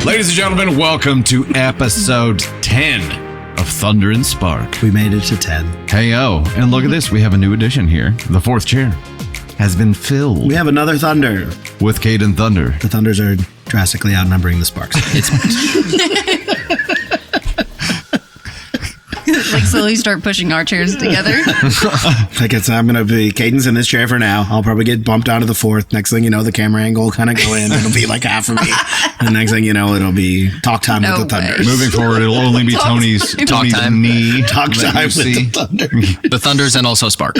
Ladies and gentlemen, welcome to episode 10 of Thunder and Spark. We made it to 10. Hey-o, and look at this. We have a new addition here. The fourth chair has been filled. We have another Thunder. With Kadin Thunder. The Thunders are drastically outnumbering the Sparks. Like slowly start pushing our chairs together. I'm going to be Kadin's in this chair for now. I'll probably get bumped out of the fourth. Next thing you know, the camera angle will kind of go in. It'll be like half of me. And next thing you know, it'll be talk time with the Thunders. Moving forward, it'll only be Tony's time. knee. Talk time with the Thunder. The Thunders and also Spark.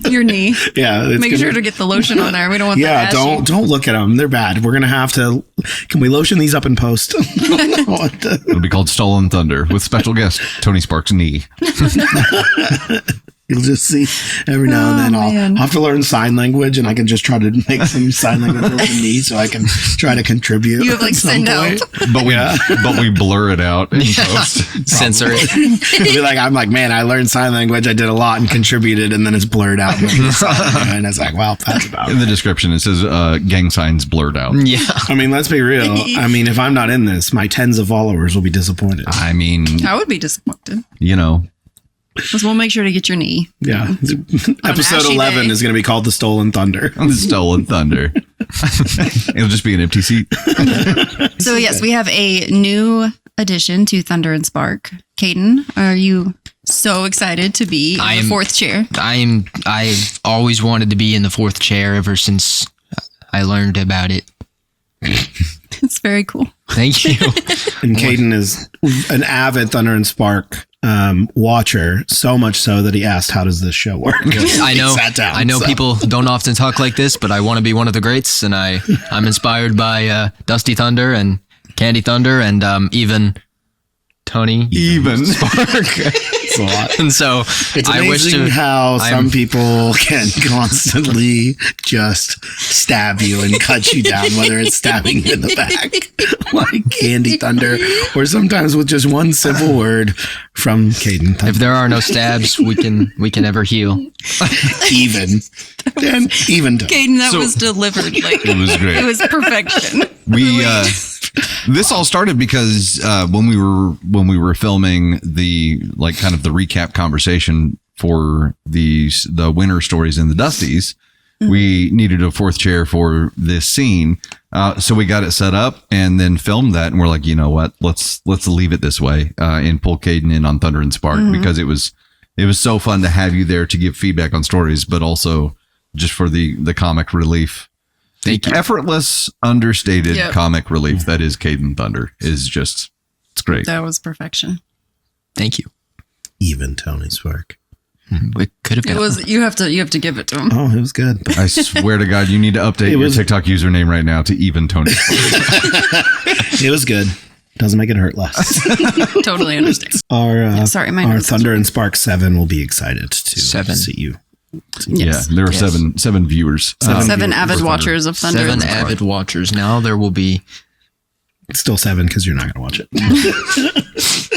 Your knee. Yeah. Make sure to get the lotion on there. We don't want that. Yeah, don't look at them. They're bad. We're going to have to. Can we lotion these up in post? It'll be called Stolen Thunder with special guest Tony Sparks' knee. You'll just see every now and then I'll have to learn sign language, and I can just try to make some sign language with me so I can try to contribute. You have like send out. But we blur it out in post. Censor it. It'll be like, I'm like, man, I learned sign language. I did a lot and contributed, and then it's blurred out. And it's like, well, that's about it. In the description, it says gang signs blurred out. Yeah. I mean, let's be real. I mean, if I'm not in this, my tens of followers will be disappointed. I mean, I would be disappointed. You know. Because we'll make sure to get your knee. Yeah. Episode 11 is going to be called The Stolen Thunder. The Stolen Thunder. It'll just be an empty seat. So, yes, we have a new addition to Thunder and Spark. Kadin, are you so excited to be in the fourth chair? I've always wanted to be in the fourth chair ever since I learned about it. It's very cool. Thank you. And Kadin is an avid Thunder and Spark watcher, so much so that he asked, how does this show work? I know. Sat down, I know people don't often talk like this, but I want to be one of the greats, and I'm inspired by Dusty Thunder and Candy Thunder and even Tony Spark. It's a lot. And so it's I wish amazing to how some people can constantly just stab you and cut you down, whether it's stabbing you in the back like Candy Thunder, or sometimes with just one simple word from Kadin Thunder. If there are no stabs, we can ever heal. Even Kadin, that was delivered. Like, it was great. It was perfection. This all started because when we were filming the kind of the recap conversation for the winter stories in the Dusties, we needed a fourth chair for this scene. So we got it set up and then filmed that, and we're like, you know what? Let's leave it this way and pull Kadin in on Thunder and Spark because it was so fun to have you there to give feedback on stories, but also just for the comic relief. The effortless, understated comic relief that is Kadin Thunder is just, it's great. That was perfection. Thank you. Even Tony Spark. We could have. It was. You have to give it to him. Oh, it was good. I swear to God, you need to update your TikTok username right now to even Tony Spark. It was good. Doesn't make it hurt less. Totally understand. Our our Thunder and Spark 7 will be excited to see you. Yes. Yeah, there are seven viewers. Seven avid watchers of Thunder. 7 avid watchers. Now there will be. It's still 7 because you're not going to watch it.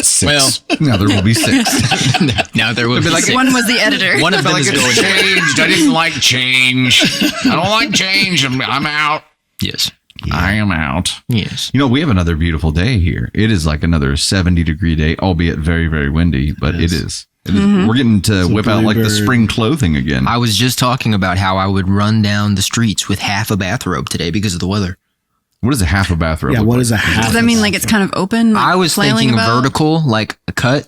6. Well, now there will be 6. Now there will be like 6. One was the editor. One of them is going changed. I didn't like change. I don't like change. I'm out. Yes. Yeah. I am out. Yes. You know, we have another beautiful day here. It is like another 70-degree day, albeit very, very windy, but it is. We're getting to whip out like the spring clothing again. I was just talking about how I would run down the streets with half a bathrobe today because of the weather. What is a half a bathrobe? Yeah, what is a half? Does that mean like it's kind of open? Like I was thinking vertical, like a cut.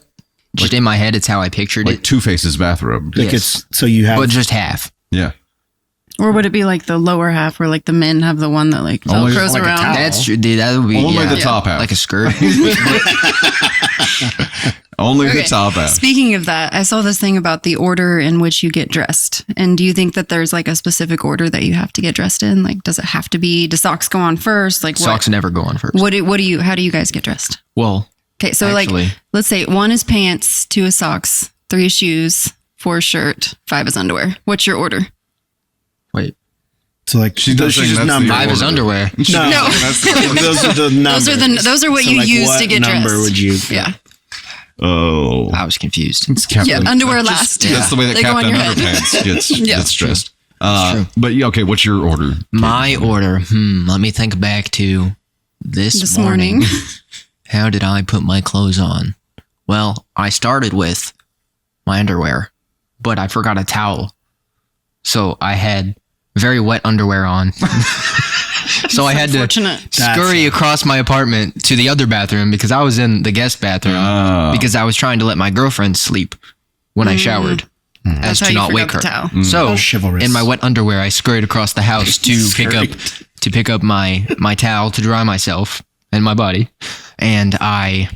Just in my head, it's how I pictured like it. Two-Faces bathrobe. Like yes. So you have... But just half. Yeah. Or would it be like the lower half where like the men have the one that like velcros like around? That's true. Dude, that would be only the top half. Like a skirt. Only the top half. Speaking of that, I saw this thing about the order in which you get dressed. And do you think that there's like a specific order that you have to get dressed in? Like, does it have to be, do socks go on first? Like, socks never go on first. How do you guys get dressed? Well, okay, so actually, like, let's say 1 is pants, 2 is socks, 3 is shoes, 4 is shirt, 5 is underwear. What's your order? wait. So like she's just numbered. 5 is underwear. No. Those are the numbers. Those are what you use to get dressed. What number would you? Yeah. Oh. I was confused. It's Captain. Yeah, underwear last. That's the way that They go on Captain your head. Underpants gets dressed. True. But yeah, okay, what's your order? My order. Let me think back to This morning. morning, how did I put my clothes on? Well, I started with my underwear, but I forgot a towel. So I had very wet underwear on. So I had to Unfortunate. scurry across my apartment to the other bathroom because I was in the guest bathroom because I was trying to let my girlfriend sleep when I showered as That's how to you not forgot wake the her. towel. So Chivalrous. in my wet underwear, I scurried across the house to pick up my towel to dry myself and my body, and I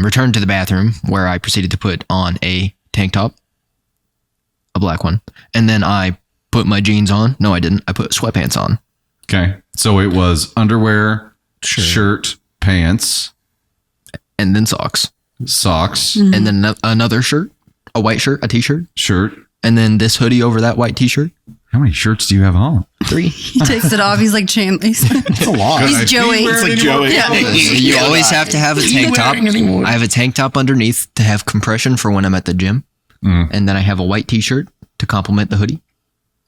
returned to the bathroom where I proceeded to put on a tank top, a black one, and then I put my jeans on. No, I didn't. I put sweatpants on. Okay. So it was underwear, shirt, pants, And then socks. socks, And then another shirt, a white shirt, a t-shirt. shirt. And then this hoodie over that white t-shirt. How many shirts do you have on? 3. He takes it off. He's like Chandler. It's a lot. He's Joey. It's like Joey. Yeah. You always have to have a tank top. wearing anymore? I have a tank top underneath to have compression for when I'm at the gym. And then I have a white t-shirt to complement the hoodie.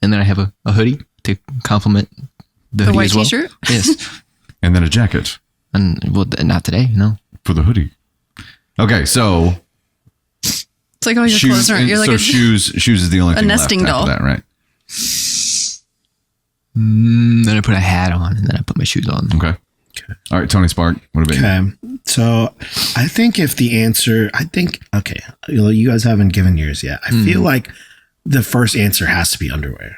And then I have a hoodie to complement the hoodie white as well. t-shirt? Yes. And then a jacket And well, not today, no. for the hoodie. Okay. So It's like all your clothes aren't. You're like so a, shoes is the only thing nesting left doll. after that, right? Then I put a hat on and then I put my shoes on. Okay. All right, Tony Spark. What about you? Okay. So I think if the answer, okay, you guys haven't given yours yet. I feel like the first answer has to be underwear.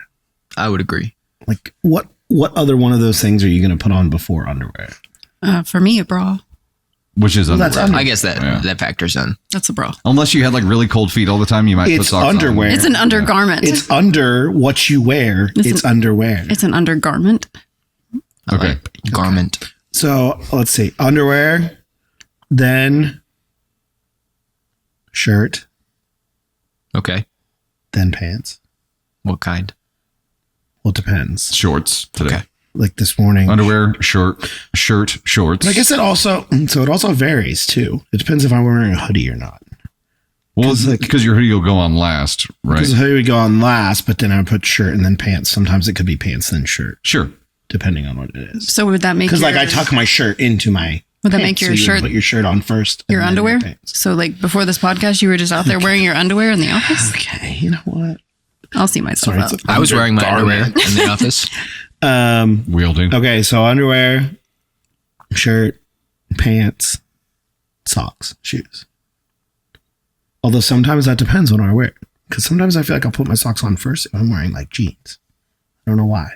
I would agree. Like what other one of those things are you going to put on before underwear? for me, a bra. Which is that's underwear. I guess that factors in. That's a bra. Unless you had like really cold feet all the time, you might put It's socks underwear. on. It's an undergarment. It's under what you wear. It's underwear. It's an undergarment. I Okay. like garment. So let's see. Underwear, then shirt, Okay. then pants. What kind? Well, it depends. Shorts today. Okay. Like this morning. Underwear, shirt, shorts. But I guess it also varies too. It depends if I'm wearing a hoodie or not. Well, because your hoodie will go on last, right? Because the hoodie would go on last, but then I would put shirt and then pants. Sometimes it could be pants then shirt, Sure. depending on what it is. So would that make Because your, like I tuck my shirt into my. Would that pants, make your so you shirt- put your shirt on first? your and then underwear? pants. So like before this podcast, you were just out there wearing your underwear in the office? Okay, you know what? I'll see myself Sorry, out. it's I was wearing my underwear undergarment. in the office. Wielding. Okay, so underwear, shirt, pants, socks, shoes. Although sometimes that depends on what I wear. Because sometimes I feel like I'll put my socks on first if I'm wearing like jeans. I don't know why.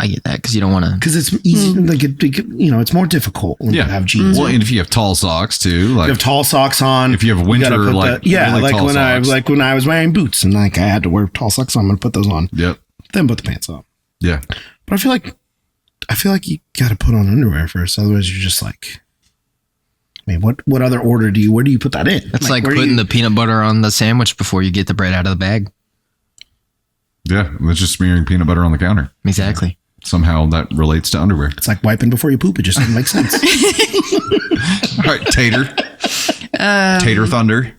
I get that because you don't want to. Because it's easy, like it's more difficult when you have jeans. Well, and if you have tall socks too, like You have tall socks on. If you have gotta winter, put like, really like tall when socks. I was wearing boots and like I had to wear tall socks, so I'm gonna put those on. Yep. Then put the pants on. Yeah. But I feel like you got to put on underwear first, otherwise you're just like, I mean, what other order where do you put that in? It's like where do putting you- the peanut butter on the sandwich before you get the bread out of the bag. Yeah. It's just smearing peanut butter on the counter. Exactly. Somehow that relates to underwear. It's like wiping before you poop. It just doesn't make sense. All right, Tater. Tater Thunder.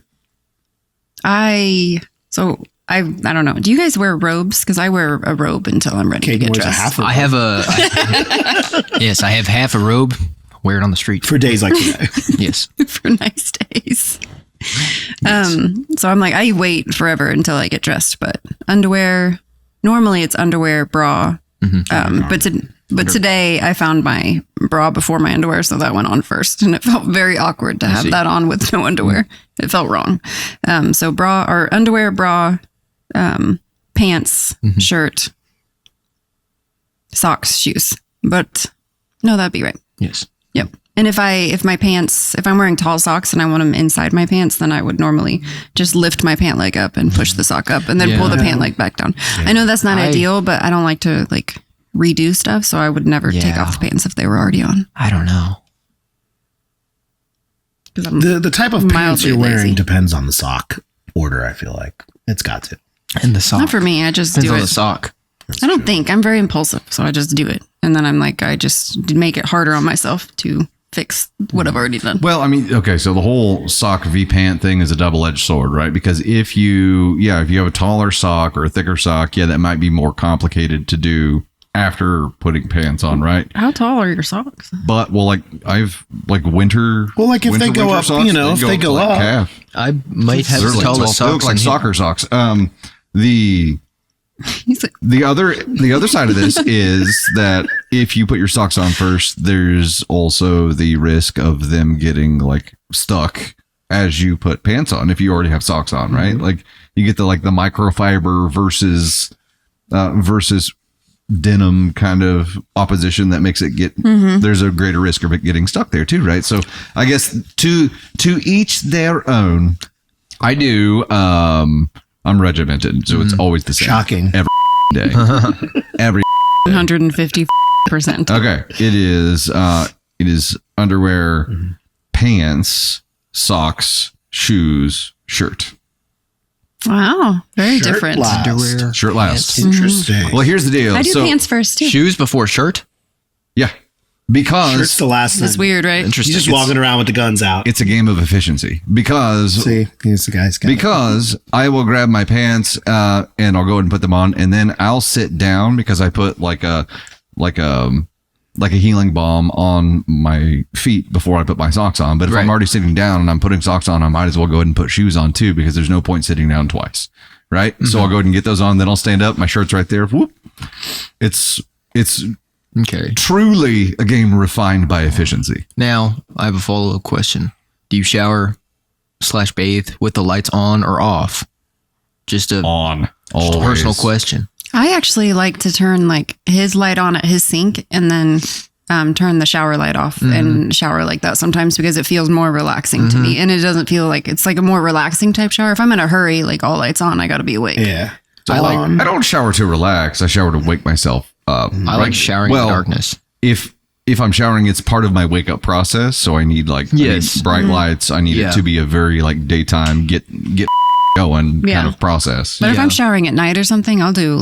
I don't know. Do you guys wear robes? Because I wear a robe until I'm ready to Kaden get wears a dressed. half a I have yes, I have half a robe. Wear it on the street. for days like today. Yes. for nice days. So I'm like, I wait forever until I get dressed, but underwear, normally it's underwear, bra. But today I found my bra before my underwear, so that went on first, and it felt very awkward to have that on with no underwear. It felt wrong. So bra or underwear, bra, pants, shirt, socks, shoes. But no, that'd be right. Yes. Yep. And if I'm wearing tall socks and I want them inside my pants, then I would normally just lift my pant leg up and push the sock up and then pull the pant leg back down. I know that's not ideal, but I don't like to like redo stuff. So I would never take off the pants if they were already on. I don't know. 'Cause I'm The type of pants mildly you're wearing lazy. depends on the sock order. I feel like it's got to. And the sock. Not for me. I just Depends do on it. the sock. I don't think. I'm very impulsive. So I just do it. And then I'm like, I just make it harder on myself to fix what I've already done. Well, I mean, okay, so the whole sock v pant thing is a double-edged sword, right? Because if you have a taller sock or a thicker sock, that might be more complicated to do after putting pants on, right? How tall are your socks? But like I've like winter. Well, like if they go up, socks, you know, if they go like up. calf. I might have They're the like tallest tall- they look socks like in here. soccer socks. The He's like, the other side of this is that if you put your socks on first, there's also the risk of them getting like stuck as you put pants on if you already have socks on, right? Like you get the microfiber versus denim kind of opposition that makes it get there's a greater risk of it getting stuck there too, right? So I guess to each their own. I do I'm regimented, so it's always the same. Shocking. Every day. Every 150%. Okay. It is underwear, pants, socks, shoes, shirt. Wow. Very Shirt different. last. Underwear. Shirt last. Interesting. Well, here's the deal. I do pants first too. Shoes before shirt. Yeah. Because Shirt's the last That's thing. weird, right? You're Interesting. just walking around with the guns out. it's a game of efficiency. Because See, he's the guy's guy. because I will grab my pants and I'll go ahead and put them on, and then I'll sit down because I put like a healing balm on my feet before I put my socks on. But if Right. I'm already sitting down and I'm putting socks on, I might as well go ahead and put shoes on too, because there's no point sitting down twice. Right. So I'll go ahead and get those on. Then I'll stand up. My shirt's right there. Whoop. It's Okay. truly a game refined by efficiency. Now I have a follow-up question. Do you shower / bathe with the lights on or off? Just a On. personal question. I actually like to turn like his light on at his sink and then turn the shower light off and shower like that sometimes because it feels more relaxing to me. And it doesn't feel like it's like a more relaxing type shower. If I'm in a hurry, like all lights on, I got to be awake. Yeah. I don't shower to relax. I shower to wake myself up. I like showering in the darkness. If I'm showering, it's part of my wake up process. So I need I need bright lights. I need it to be a very daytime get going kind of process. But if I'm showering at night or something, I'll do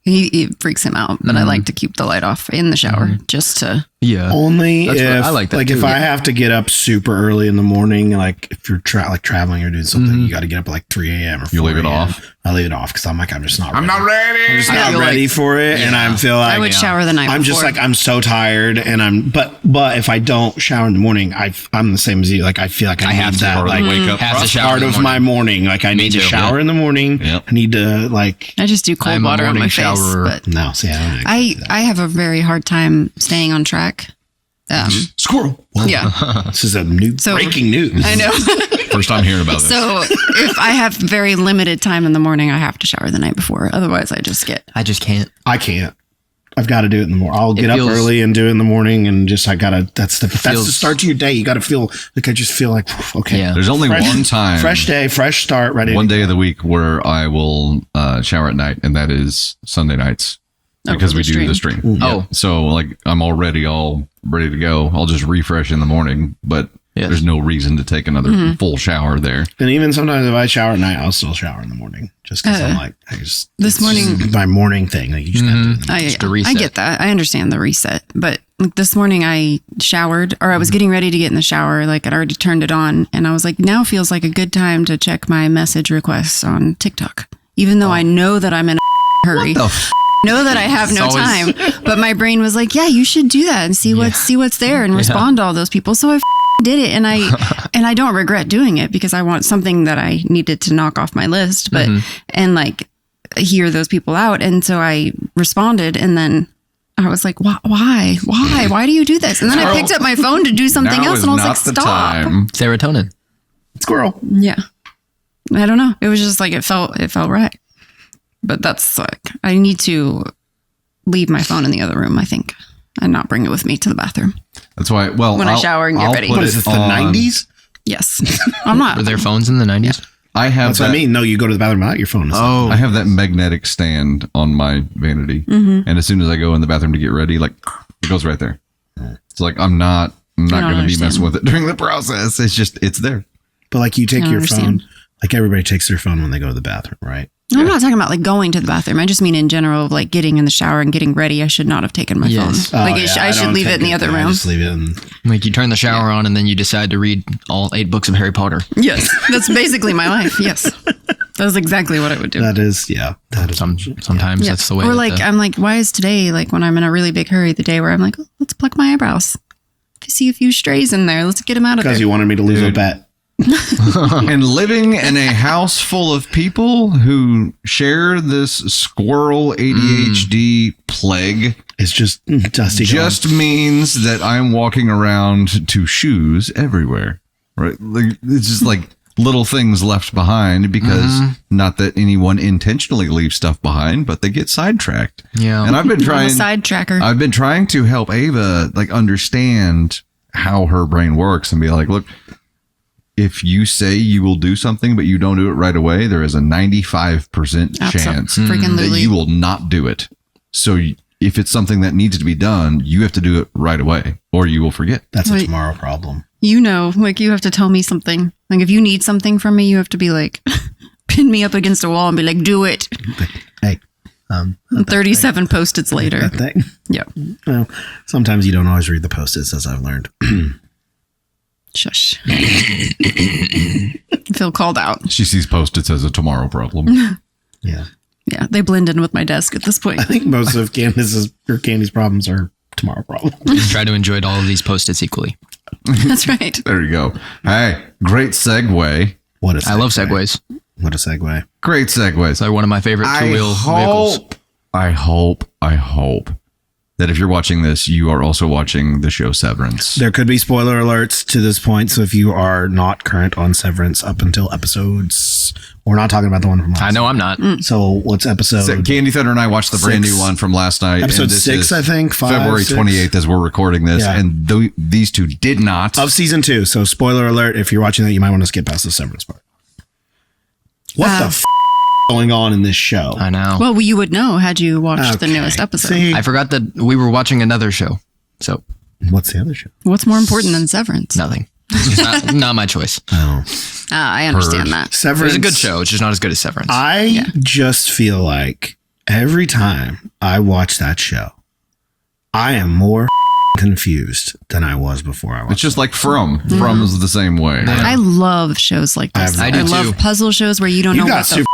it freaks him out, but I like to keep the light off in the shower just to. Yeah. Only That's if what- I like that if too. I have to get up super early in the morning, like if you're traveling or doing something, you got to get up at like 3 a.m. or 4 You leave it a.m. off? I leave it off because I'm just not. I'm not ready. I'm just I not feel ready like- for it, and I feel like I would shower the night I'm just before. like I'm so tired, and but if I don't shower in the morning, I'm the same as you. Like I feel like I have need to that Part of the wake up Have to process. shower part in the of my morning. Like I need to too. shower in the morning. Yep. I need to like I just do cold I'm a water on morning my face. showerer. But no. See, I don't I have a very hard time staying on track. squirrel. Yeah. This is a new So- breaking news. I know. First time hearing about this. So if I have very limited time in the morning, I have to shower the night before. Otherwise, I just get. I just can't. I can't. I've got to do it in the morning. I'll get up feels- early and do it in the morning, and just I gotta. That's the feels- start to your day. You got to feel like I just feel like okay. Yeah. There's only Fresh- one time, Fresh day, fresh start, ready. one to day of the week where I will shower at night, and that is Sunday nights because for we the do the stream. stream. Oh. So I'm already all ready to go. I'll just refresh in the morning, but Yes. there's no reason to take another full shower there. And even sometimes if I shower at night, I'll still shower in the morning just because I'm like This it's morning- just my morning thing. Like you just gotta do it. Just a I reset. get that. I understand the reset. But like this morning I showered or I was getting ready to get in the shower. Like I'd already turned it on. And I was like, now feels like a good time to check my message requests on TikTok. Even though I know that I'm in a hurry. Know that I have no It's always- time. But my brain was like, yeah, you should do that and see what's there and respond to all those people. So I did it and I don't regret doing it because I want something that I needed to knock off my list. But and like hear those people out. And so I responded and then I was like, why do you do this? And then I picked up my phone to do something Now else is and I was not like, the stop. time. Serotonin. Squirrel. Yeah. I don't know. It was just like, it felt right. But that's like, I need to leave my phone in the other room, I think, and not bring it with me to the bathroom. That's why. Well, When I shower and get I'll ready. put What is it? The on- 90s? Yes. I'm not. Were there phones in the 90s? I have That's that, what I mean. No, you go to the bathroom without your phone. I have that magnetic stand on my vanity, and as soon as I go in the bathroom to get ready, like it goes right there. It's like I'm not going to be understand. messing with it during the process. It's there. But like you take I your understand. phone. Like everybody takes their phone when they go to the bathroom, right? No, I'm not talking about like going to the bathroom. I just mean in general of like getting in the shower and getting ready. I should not have taken my Yes. phone. Like Oh, yeah, I should don't leave it take in the other I room. just leave it in. Like you turn the shower on and then you decide to read all 8 books of Harry Potter. Yes. That's basically my life. Yes. That's exactly what I would do. That is. Sometimes Yeah. that's the way. Or that like, I'm like, why is today, like when I'm in a really big hurry, the day where I'm like, oh, let's pluck my eyebrows. If you see a few strays in there, let's get them out of there. Because you wanted me to lose a bet. And living in a house full of people who share this squirrel ADHD plague It's just dusty. just means that I'm walking around to shoes everywhere. Right? Like, it's just like little things left behind because not that anyone intentionally leaves stuff behind, but they get sidetracked. Yeah. And I've been I'm a trying side tracker. I've been trying to help Ava like understand how her brain works and be like, look, if you say you will do something but you don't do it right away, there is a 95% chance Freaking that Lily. you will not do it. So if it's something that needs to be done, you have to do it right away or you will forget. That's a Wait. tomorrow problem. You know, like you have to tell me something. Like if you need something from me, you have to be like, pin me up against a wall and be like, do it. Hey, 37 Post-its later. that thing. Yeah. Well, sometimes you don't always read the Post-its, as I've learned. Shush. I feel called out. She sees Post-its as a tomorrow problem. Yeah. Yeah, they blend in with my desk at this point. I think most of Candy's problems are tomorrow problems. try to enjoy all of these Post-its equally. That's right. There you go. Hey, great segue. What a segue. I love segways. What a segue. Great segues. They're one of my favorite two-wheel vehicles. I hope that if you're watching this, you are also watching the show Severance. There could be spoiler alerts to this point, so if you are not current on Severance up until episodes, we're not talking about the one from last I know I'm not. So what's episode? So Candy Thunder and I watched the brand Six. new one from last night. Episode and this 6, is I think, 5, February 6. 28th as we're recording this. Yeah. And these two did not. Of season 2. So spoiler alert, if you're watching that, you might want to skip past the Severance part. What the going on in this show? I know. Well, you would know had you watched the Okay. newest episode. See, I forgot that we were watching another show. So what's the other show? What's more important than Severance? nothing. It's not my choice. Oh, I understand that. Severance. It's a good show. It's just not as good as Severance. I just feel like every time I watch that show, I am more confused than I was before I watched It's just like From. From is the same way. I love shows like this. I do love too. puzzle shows where you don't You know got what the super.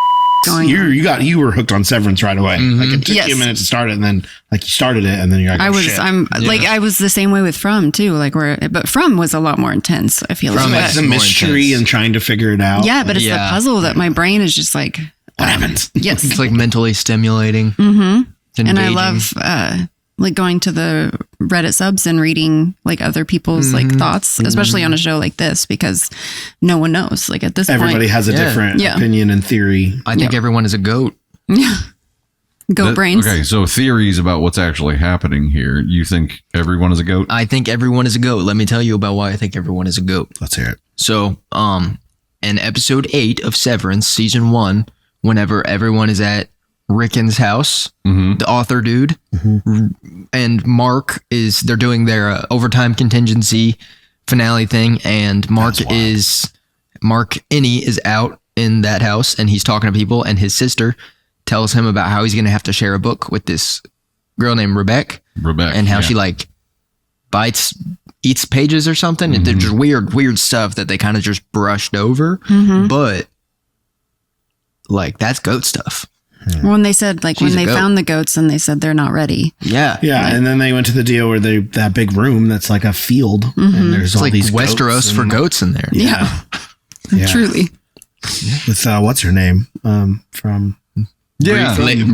going on. You were hooked on Severance right away. Like it took Yes. you a minute to start it, and then like you started it, and then you're like, I oh, was, shit. I was the same way with From too. Like but From was a lot more intense. I feel From like. It's is a more mystery intense. and trying to figure it out. Yeah, but it's Yeah. the puzzle that my brain is just like, What happens? yes. It's like mentally stimulating. Mm-hmm. And I love like going to the Reddit subs and reading like other people's like thoughts, especially on a show like this, because no one knows. Like at this Everybody point, has a different Yeah. opinion and theory. I think everyone is a goat. goat brains. Okay, so theories about what's actually happening here. You think everyone is a goat? I think everyone is a goat. Let me tell you about why I think everyone is a goat. Let's hear it. So, in episode 8 of Severance, season 1, whenever everyone is at Rickon's house, the author dude, and Mark they're doing their overtime contingency finale thing, and Mark Inney is out in that house, and he's talking to people, and his sister tells him about how he's going to have to share a book with this girl named Rebecca, and how she like eats pages or something, and they're just weird stuff that they kind of just brushed over, but like that's goat stuff. When they said like She's when a they goat. found the goats and they said they're not ready. Yeah, Yeah, and then they went to the deal where that big room that's like a field, and there's it's all like these Westeros goats for and- goats in there. Yeah, Yeah. truly. With what's her name from Yeah, Brienne.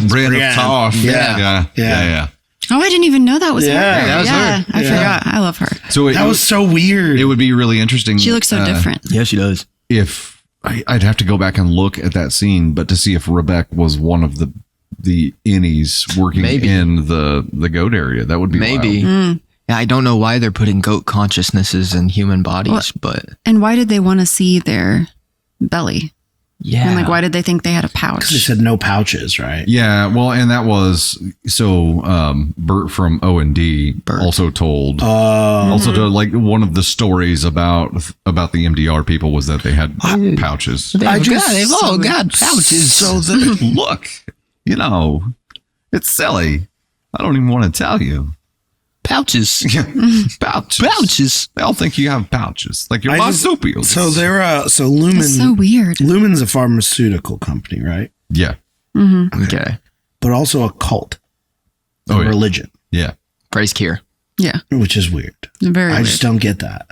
Brienne of Tarth. Yeah. Yeah. Oh, I didn't even know that was her. Yeah, that was her. I forgot. I love her. So that was so weird. it would be really interesting. She looks so different. Yeah, she does. If I'd have to go back and look at that scene, but to see if Rebecca was one of the innies working Maybe. in the goat area, that would be Maybe. wild. Yeah, I don't know why they're putting goat consciousnesses in human bodies, but And why did they want to see their belly? yeah. And like, why did they think they had a pouch? They said no pouches, right? Yeah, well, and that was so. Bert from O&D also told. Also told like one of the stories about the MDR people was that they had pouches. they've all got pouches. So that look, it's silly. I don't even want to tell you. Pouches. Pouches. They all think you have pouches, like your marsupials. So they're so Lumen. It's so weird. Lumen's a pharmaceutical company, right? Yeah. Okay. But also a cult, a Oh, yeah. religion, Yeah. Price Cure. Yeah. which is weird. Very I weird. just don't get that.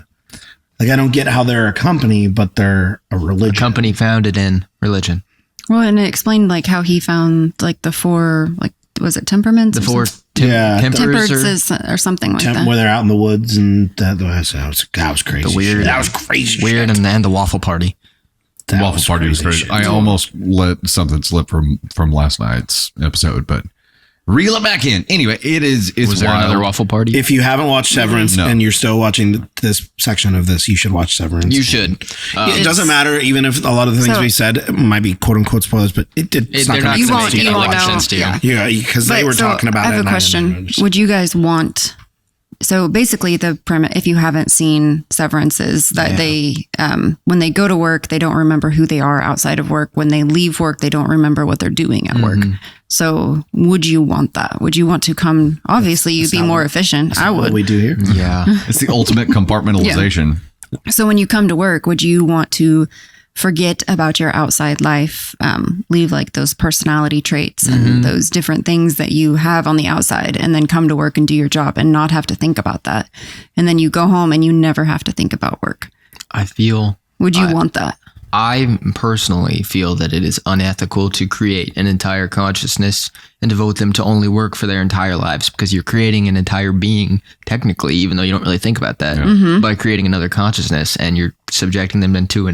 Like, I don't get how they're a company, but they're a religion. Company founded in religion. Well, and it explained like how he found like the four, like, was it temperaments? The or four something? tempers Tempers or something like that. Where they're out in the woods, and that was crazy. The weird- shit. That was crazy. weird shit. and the waffle party. That Waffle was Party was crazy great. shit. I almost let something slip from last night's episode, but reel it back in. Anyway, it's Was there wild. another waffle party? If you haven't watched Severance No. and you're still watching this section of this, you should watch Severance. You should. It doesn't matter, even if a lot of the things So- we said might be quote unquote spoilers, but it's not they're going not to You gonna won't- make you a won't lot of know. sense to you. Yeah. Yeah, because they But were so talking about it. I have a and question. didn't understand. Would you guys want? So basically, the premise, if you haven't seen Severance, is that they, when they go to work, they don't remember who they are outside of work. When they leave work, they don't remember what they're doing at work. So would you want that? Would you want to come? Obviously, you'd be more efficient. I What would. we do here? Yeah. It's the ultimate compartmentalization. So when you come to work, would you want to forget about your outside life, leave like those personality traits and those different things that you have on the outside, and then come to work and do your job and not have to think about that? And then you go home and you never have to think about work. I feel Would you want that? I personally feel that it is unethical to create an entire consciousness and devote them to only work for their entire lives, because you're creating an entire being, technically, even though you don't really think about that, by creating another consciousness, and you're subjecting them into a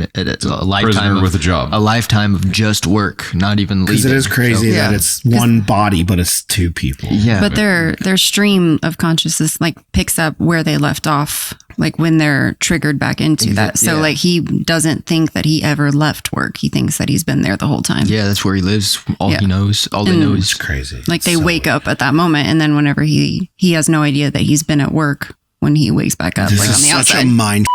lifetime Prisoner with a job. a lifetime of just work, not even Because leaving. it is crazy So- that Yeah. it's one body, but it's two people. Yeah, But their stream of consciousness like picks up where they left off, like when they're triggered back into that. So yeah. like he doesn't think that he ever left work. He thinks that he's been there the whole time. yeah, that's where he lives. All Yeah. he knows, all they know It's is crazy. Like they So- wake up at that moment, and then whenever he has no idea that he's been at work when he wakes back up, This like on is the such outside. a mind.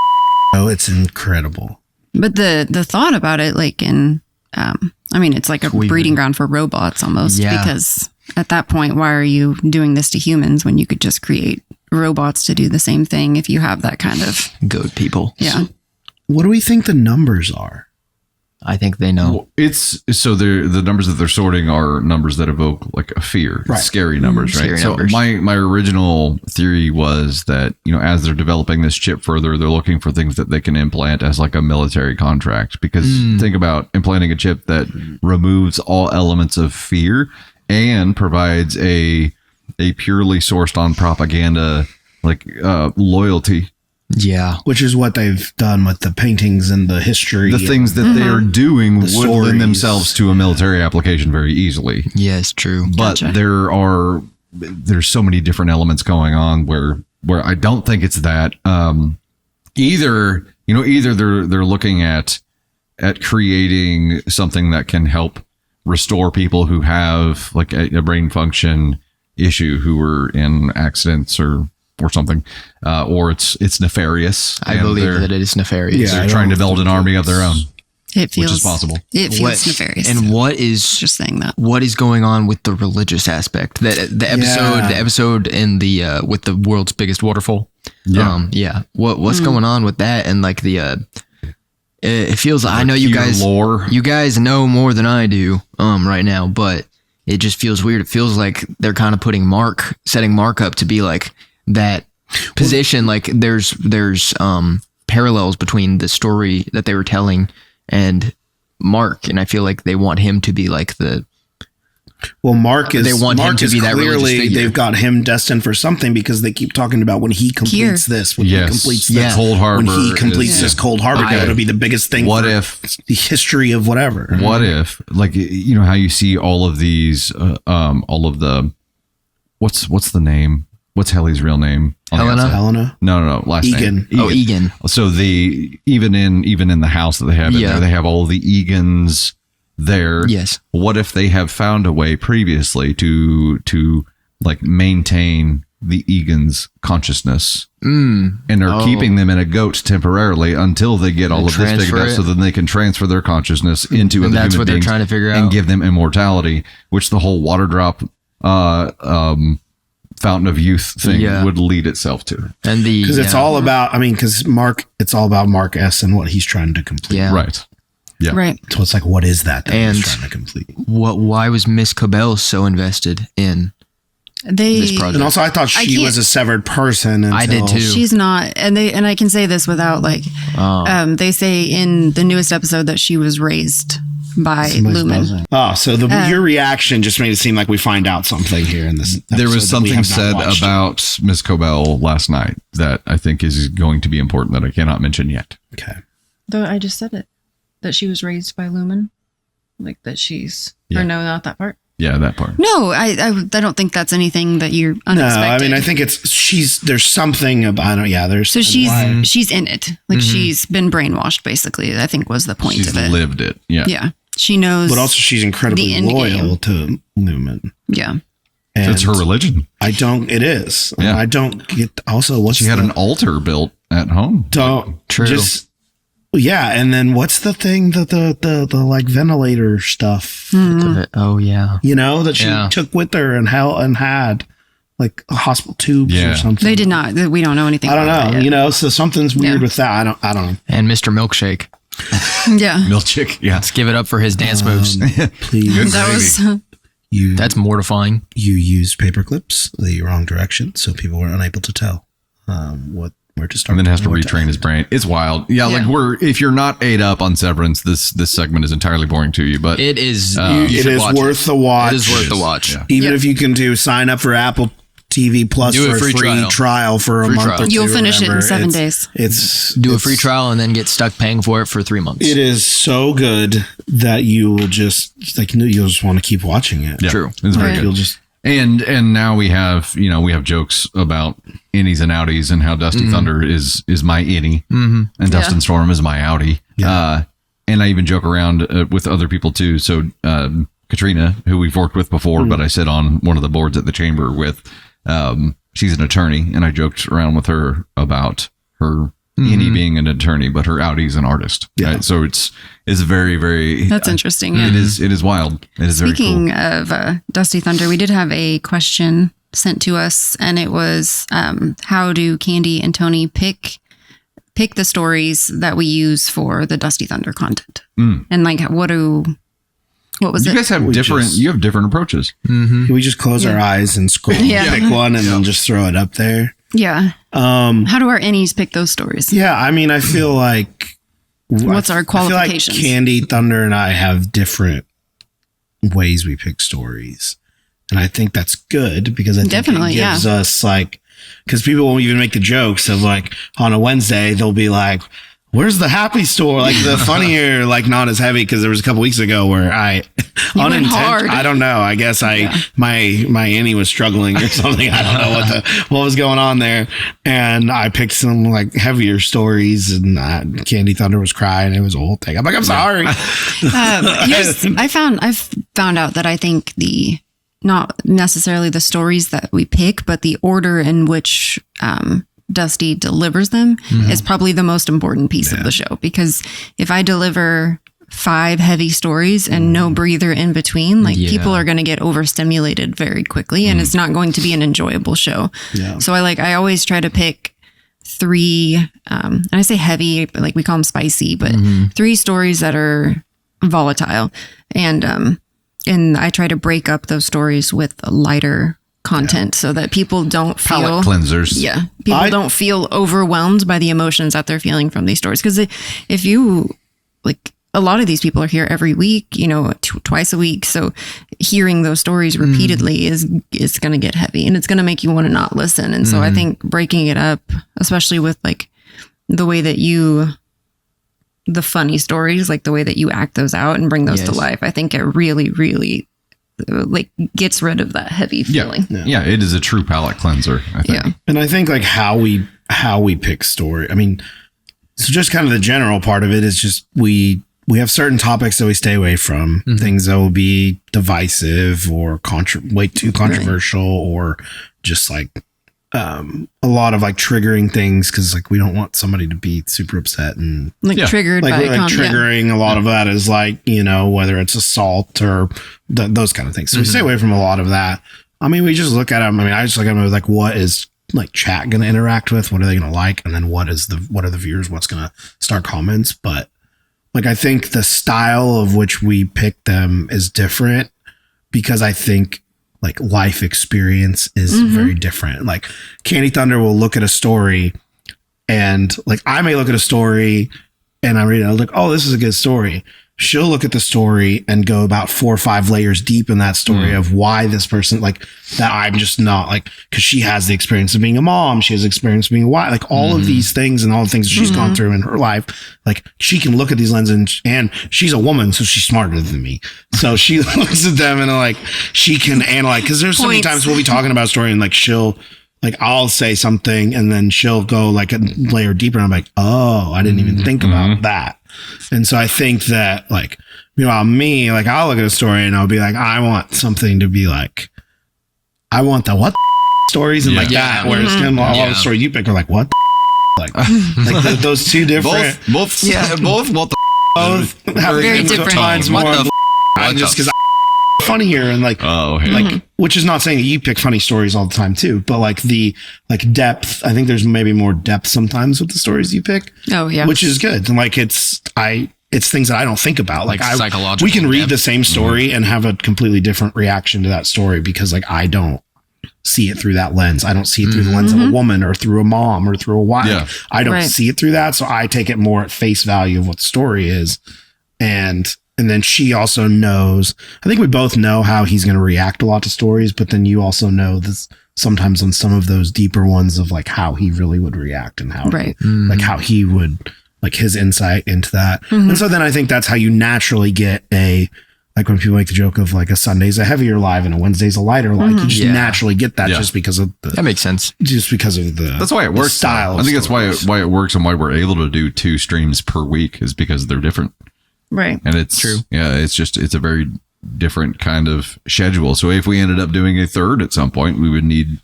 Oh, it's incredible. But the thought about it, like I mean, it's like a Weird. breeding ground for robots almost, Yeah. because at that point, why are you doing this to humans when you could just create robots to do the same thing if you have that kind of, goat people. yeah. What do we think the numbers are? I think they know. Well, it's so the numbers that they're sorting are numbers that evoke like a fear, Right. scary numbers, right? Scary So numbers. my original theory was that, you know, as they're developing this chip further, they're looking for things that they can implant as like a military contract. Because think about implanting a chip that removes all elements of fear and provides a purely sourced on propaganda like loyalty. Yeah. Which is what they've done with the paintings and the history. The things that they are doing would stories. lend themselves to a military application very easily. Yes, true. But Gotcha. there's so many different elements going on where I don't think it's that. Either they're looking at creating something that can help restore people who have like a brain function issue, who were in accidents or something, or it's nefarious. I and believe they're- that it is nefarious. Yeah. They're I trying to don't build an think army of their own. It feels is possible. It feels What- nefarious. And what is just saying that. what is going on with the religious aspect? That the episode in the with the world's biggest waterfall. Yeah. What's going on with that? And like the it feels. I know you Pure guys. lore. You guys know more than I do. Right now, but it just feels weird. It feels like they're kind of setting Mark up to be like that position. Like there's parallels between the story that they were telling and Mark, and I feel like they want him to be like the. Well, Mark is. They want him Mark to is be that religious clearly figure. they've got him destined for something because they keep talking about when he completes this, when he Yes. completes Yeah. this, Cold Harbor when he completes is- this Cold Harbor, it'll be the biggest thing. What for if the history of whatever? What if, like, you know how you see all of these, all of the, what's the name? What's Helly's real name? on the Helena? outside? Helena, No. Last Egan. name. Oh, Egan. So even in the house that they have in Yeah. there, they have all the Egans there. Yes. What if they have found a way previously to like maintain the Egan's consciousness, and are keeping them in a goat temporarily until they get all of this figured transfer out, it. so then they can transfer their consciousness into other that's human what they're beings trying to figure and out. give them immortality, which the whole water drop fountain of youth thing Yeah. would lead itself to. And Because it's all about, it's all about Mark S. and what he's trying to complete. Yeah. Right. Yeah. Right. So it's like, what is that And- he's trying to complete? why was Miss Cabell so invested in this project? And also, I thought she can't- was a severed person. I did until- too. She's not, and I can say this without like, they say in the newest episode that she was raised by Lumen. Oh, so your reaction just made it seem like we find out something here in this. There episode was that we something have not said watched. about Miss Cobell last night that I think is going to be important that I cannot mention yet. Okay. Though I just said it, that she was raised by Lumen, like that she's, Yeah. or no, not that part. Yeah, that part. No, I don't think that's anything that you're No, unexpected. I mean, I think there's something about, there's. So she's in it, like she's been brainwashed. Basically, I think was the point She's of it. lived it. Yeah. Yeah, she knows. But also, she's incredibly the end loyal game. to Lumen. Yeah, And It's her religion. it is. Yeah. I don't get, also, what's She had an altar built at home. True. Yeah, and then what's the thing that the like ventilator stuff, Oh yeah. that she Yeah. took with her and had like hospital tubes Yeah. or something. they did not. We don't know anything. I don't about know, that so something's weird Yeah. with that. I don't know. And Mr. Milkshake. yet. Yeah, Milkchick. Yeah. Let's give it up for his dance moves. Please, that was. That's mortifying. you used paper clips the wrong direction, so people were unable to tell where to start. And then has to and where retrain end. his brain. It's wild. Yeah, Yeah. like if you're not ate up on Severance, this segment is entirely boring to you. But It is. you It should is watch worth the watch. It is worth the watch. Yeah. Even Yep. if you can sign up for Apple TV Plus Do a for a free free trial for a Free month trial. or two. You'll or finish it in whatever. 7 days. It's Do a it's- free trial and then get stuck paying for it for 3 months. It is so good that you will just you'll just want to keep watching it. yeah, True. it's very Right. You'll good. just And now we have jokes about innies and outies and how Dusty Thunder is my innie and Dustin Storm is my outie. And I even joke around with other people too. So Katrina, who we've worked with before, but I sit on one of the boards at the chamber with. She's an attorney, and I joked around with her about her innie being an attorney, but her outie is an artist. Yeah. Right? So it's very, very. That's interesting. Yeah. It is wild. It is very cool. Speaking of Dusty Thunder, we did have a question sent to us, and it was how do Candy and Tony pick the stories that we use for the Dusty Thunder content? And like, what was You it? guys have you have different approaches. we just close our eyes and scroll, Yeah. pick one, and then just throw it up there. Yeah. How do our innies pick those stories? Yeah, I mean, I feel like What's our I feel like qualifications? Candy, Thunder, and I have different ways we pick stories, and I think that's good because I think Definitely, it gives us because people won't even make the jokes of like on a Wednesday they'll be like, "Where's the happy story?" Like the funnier, like not as heavy because there was a couple weeks ago where I went hard. I don't know. I guess my innie was struggling or something. I don't know what was going on there, and I picked some like heavier stories, and Candy Thunder was crying. It was a whole thing. I'm like, I'm sorry. I've found out that I think not necessarily the stories that we pick, but the order in which Dusty delivers them is probably the most important piece of the show. Because if I deliver 5 heavy stories and no breather in between, like people are going to get overstimulated very quickly, and it's not going to be an enjoyable show. Yeah. So I always try to pick 3, and I say heavy, but like we call them spicy, but 3 stories that are volatile, and I try to break up those stories with lighter content so that people don't feel Palate cleansers. Yeah, people don't feel overwhelmed by the emotions that they're feeling from these stories. Because if you like, a lot of these people are here every week, twice a week. So hearing those stories repeatedly is going to get heavy, and it's going to make you want to not listen. And so I think breaking it up, especially with like the way that the funny stories, like the way that you act those out and bring those to life, I think it really, really like gets rid of that heavy feeling. Yeah, it is a true palate cleanser, I think. Yeah. And I think like how we pick story. I mean, so just kind of the general part of it is just we have certain topics that we stay away from, things that will be divisive or way too controversial, or just like a lot of like triggering things, because like we don't want somebody to be super upset and Like triggered like, by we're, like triggering. A lot of that is like, whether it's assault or those kind of things. So we stay away from a lot of that. I mean, we just look at them. I mean, I just look at them like, what is like chat going to interact with? What are they going to like? And then what are the viewers? What's going to start comments? But like, I think the style of which we pick them is different because I think like life experience is very different. Like Candy Thunder will look at a story and like I may look at a story and I read it. I'm like, oh, this is a good story. She'll look at the story and go about 4 or 5 layers deep in that story of why this person like that. I'm just not like, cause she has the experience of being a mom. She has the experience of being a wife, like all of these things and all the things she's gone through in her life. Like she can look at these lenses and she's a woman. So she's smarter than me. So she looks at them and like, she can analyze. Cause there's so many times we'll be talking about a story and like, I'll say something and then she'll go like a layer deeper. And I'm like, oh, I didn't even think about that. And so I think that like, meanwhile, me, like I'll look at a story and I'll be like, I want something to be like, I want the what stories and like that. Whereas all the stories you pick are like, what like those two different. Both what the have very different. Times more just because funnier and like which is not saying that you pick funny stories all the time too, but like the like depth, I think there's maybe more depth sometimes with the stories you pick. Oh yeah, which is good. And like it's things that I don't think about. Like psychological we can read depth. the same story and have a completely different reaction to that story because like I don't see it through that lens. I don't see it through the lens of a woman or through a mom or through a wife. Yeah. I don't see it through that, so I take it more at face value of what the story is. And then she also knows, I think we both know how he's going to react a lot to stories, but then you also know this sometimes on some of those deeper ones of like how he really would react and how, like how he would, like his insight into that. And so then I think that's how you naturally get like when people make the joke of like a Sunday's a heavier live and a Wednesday's a lighter live, you just naturally get that just because of that makes sense. Just because of that's why it works. Style. I think that's why it works and why we're able to do 2 streams per week is because they're different. Right. And it's true. Yeah, it's a very different kind of schedule. So if we ended up doing a third at some point, we would need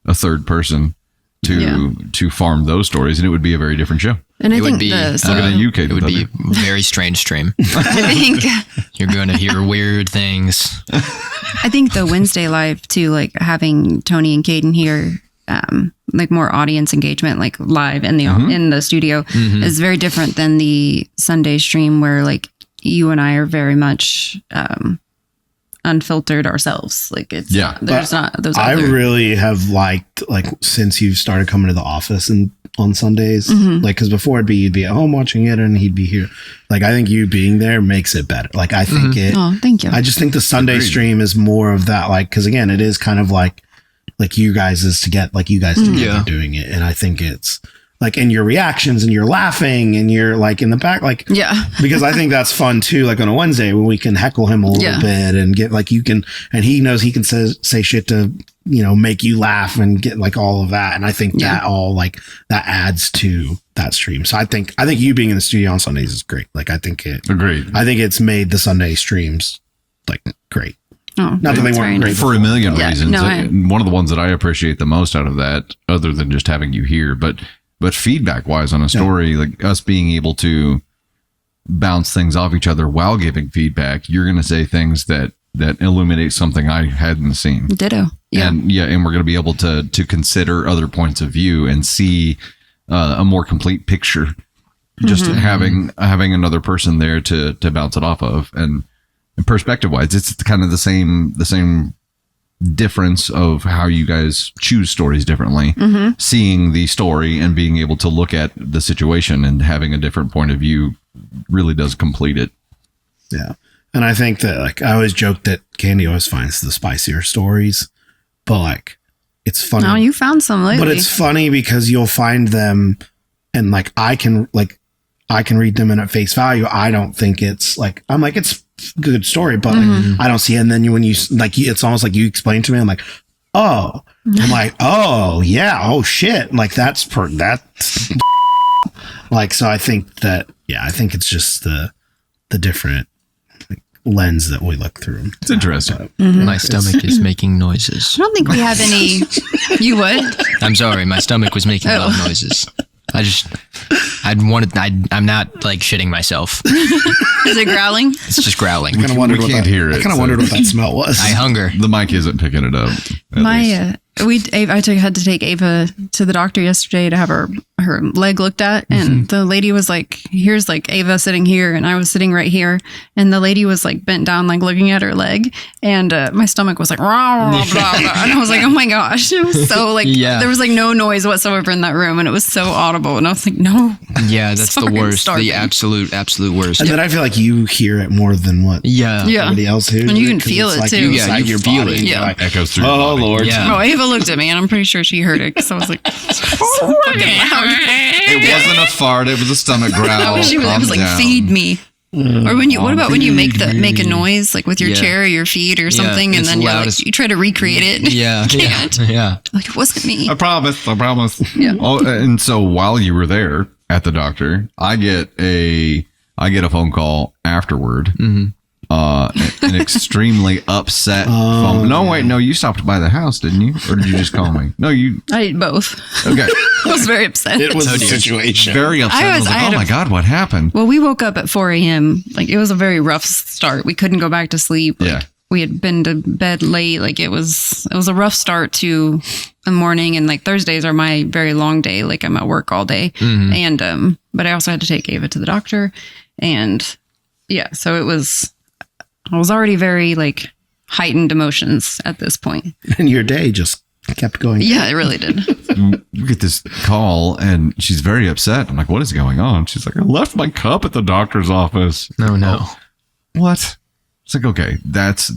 a third person to farm those stories, and it would be a very different show. And I think looking at you, Kate, it would be a very strange stream. I think you're going to hear weird things. I think the Wednesday live too, like having Tony and Kadin here, like more audience engagement, like live in the in the studio, is very different than the Sunday stream where like you and I are very much unfiltered ourselves. Like it's there's not those. I really have liked like since you started coming to the office and on Sundays, like because before you'd be at home watching it and he'd be here. Like I think you being there makes it better. Like I think it. Oh, thank you. I just think the Sunday stream is more of that. Like because again, it is kind of like you guys is to get like you guys together doing it, and I think it's like in your reactions and you're laughing and you're like in the back, like because I think that's fun too. Like on a Wednesday when we can heckle him a little bit and get like you can, and he knows he can say shit to make you laugh and get like all of that, and I think that all like that adds to that stream. So I think you being in the studio on Sundays is great. Like I think it's made the Sunday streams like great. Oh, not that they weren't great for a million reasons. No, one of the ones that I appreciate the most out of that, other than just having you here, but feedback wise on a story, like us being able to bounce things off each other while giving feedback, you're going to say things that illuminate something I hadn't seen. Ditto. Yeah. And we're going to be able to consider other points of view and see a more complete picture. Just having another person there to bounce it off of, and perspective wise, it's kind of the same difference of how you guys choose stories differently. Seeing the story and being able to look at the situation and having a different point of view really does complete it. Yeah. And I think that like I always joke that Candy always finds the spicier stories, but like it's funny. Oh, you found some lately. But it's funny because you'll find them and like I can read them in at face value. I don't think it's like I'm like it's a good story, but like, I don't see it. And then when you like it's almost like you explain to me, I'm like, oh, I'm like, oh yeah, oh shit, like that's like so. I think that I think it's just the different lens that we look through. It's interesting. My stomach is making noises. I don't think we have any. You would? I'm sorry, my stomach was making loud noises. I I'm not like shitting myself. Is it growling? It's just growling. I kind of wondered what can't that, hear it, I kind of so- wondered what that smell was. I hunger. The mic isn't picking it up. at least. I had to take Ava to the doctor yesterday to have her leg looked at, and the lady was like, "Here's like Ava sitting here, and I was sitting right here, and the lady was like bent down, like looking at her leg, and my stomach was like, rah, rah, blah, blah. And I was like, oh my gosh, it was so like there was like no noise whatsoever in that room, and it was so audible, and I was like, no, Yeah, that's the worst. starving. The absolute worst. And then I feel like you hear it more than what yeah, everybody else hears. and you it, can 'cause feel it's it like too. Yeah, inside you your feel body. it. You're Yeah. like, Echoes through. oh your body. Lord. Yeah. Oh, Ava looked at me, and I'm pretty sure she heard it because I was like, so fucking loud. It wasn't a fart. It was a stomach growl. It was Calm like, down. feed me. Or when you, what about when you make a noise like with your Yeah. chair or your feet or Yeah, something, and it's then you're loud like, as- you try to recreate it. Yeah, Can't. yeah. Like it wasn't me. I promise. Yeah. Oh, and so while you were there at the doctor, I get a phone call afterward. An extremely upset phone. No, wait, no, you stopped by the house, didn't you? Or did you just call me? No, you. I did both. Okay. I was very upset. It was a situation. Very upset. I was I like, had oh a- my God, what happened? Well, we woke up at 4 a.m. Like it was a very rough start. We couldn't go back to sleep. Like, Yeah. we had been to bed late. Like it was a rough start to the morning. And like Thursdays are my very long day. Like I'm at work all day. And but I also had to take Ava to the doctor. And yeah, so I was already very like heightened emotions at this point. And your day just kept going. Yeah, it really did. We get this call and she's very upset. I'm like, what is going on? She's like, I left my cup at the doctor's office. No. What? It's like, okay, that's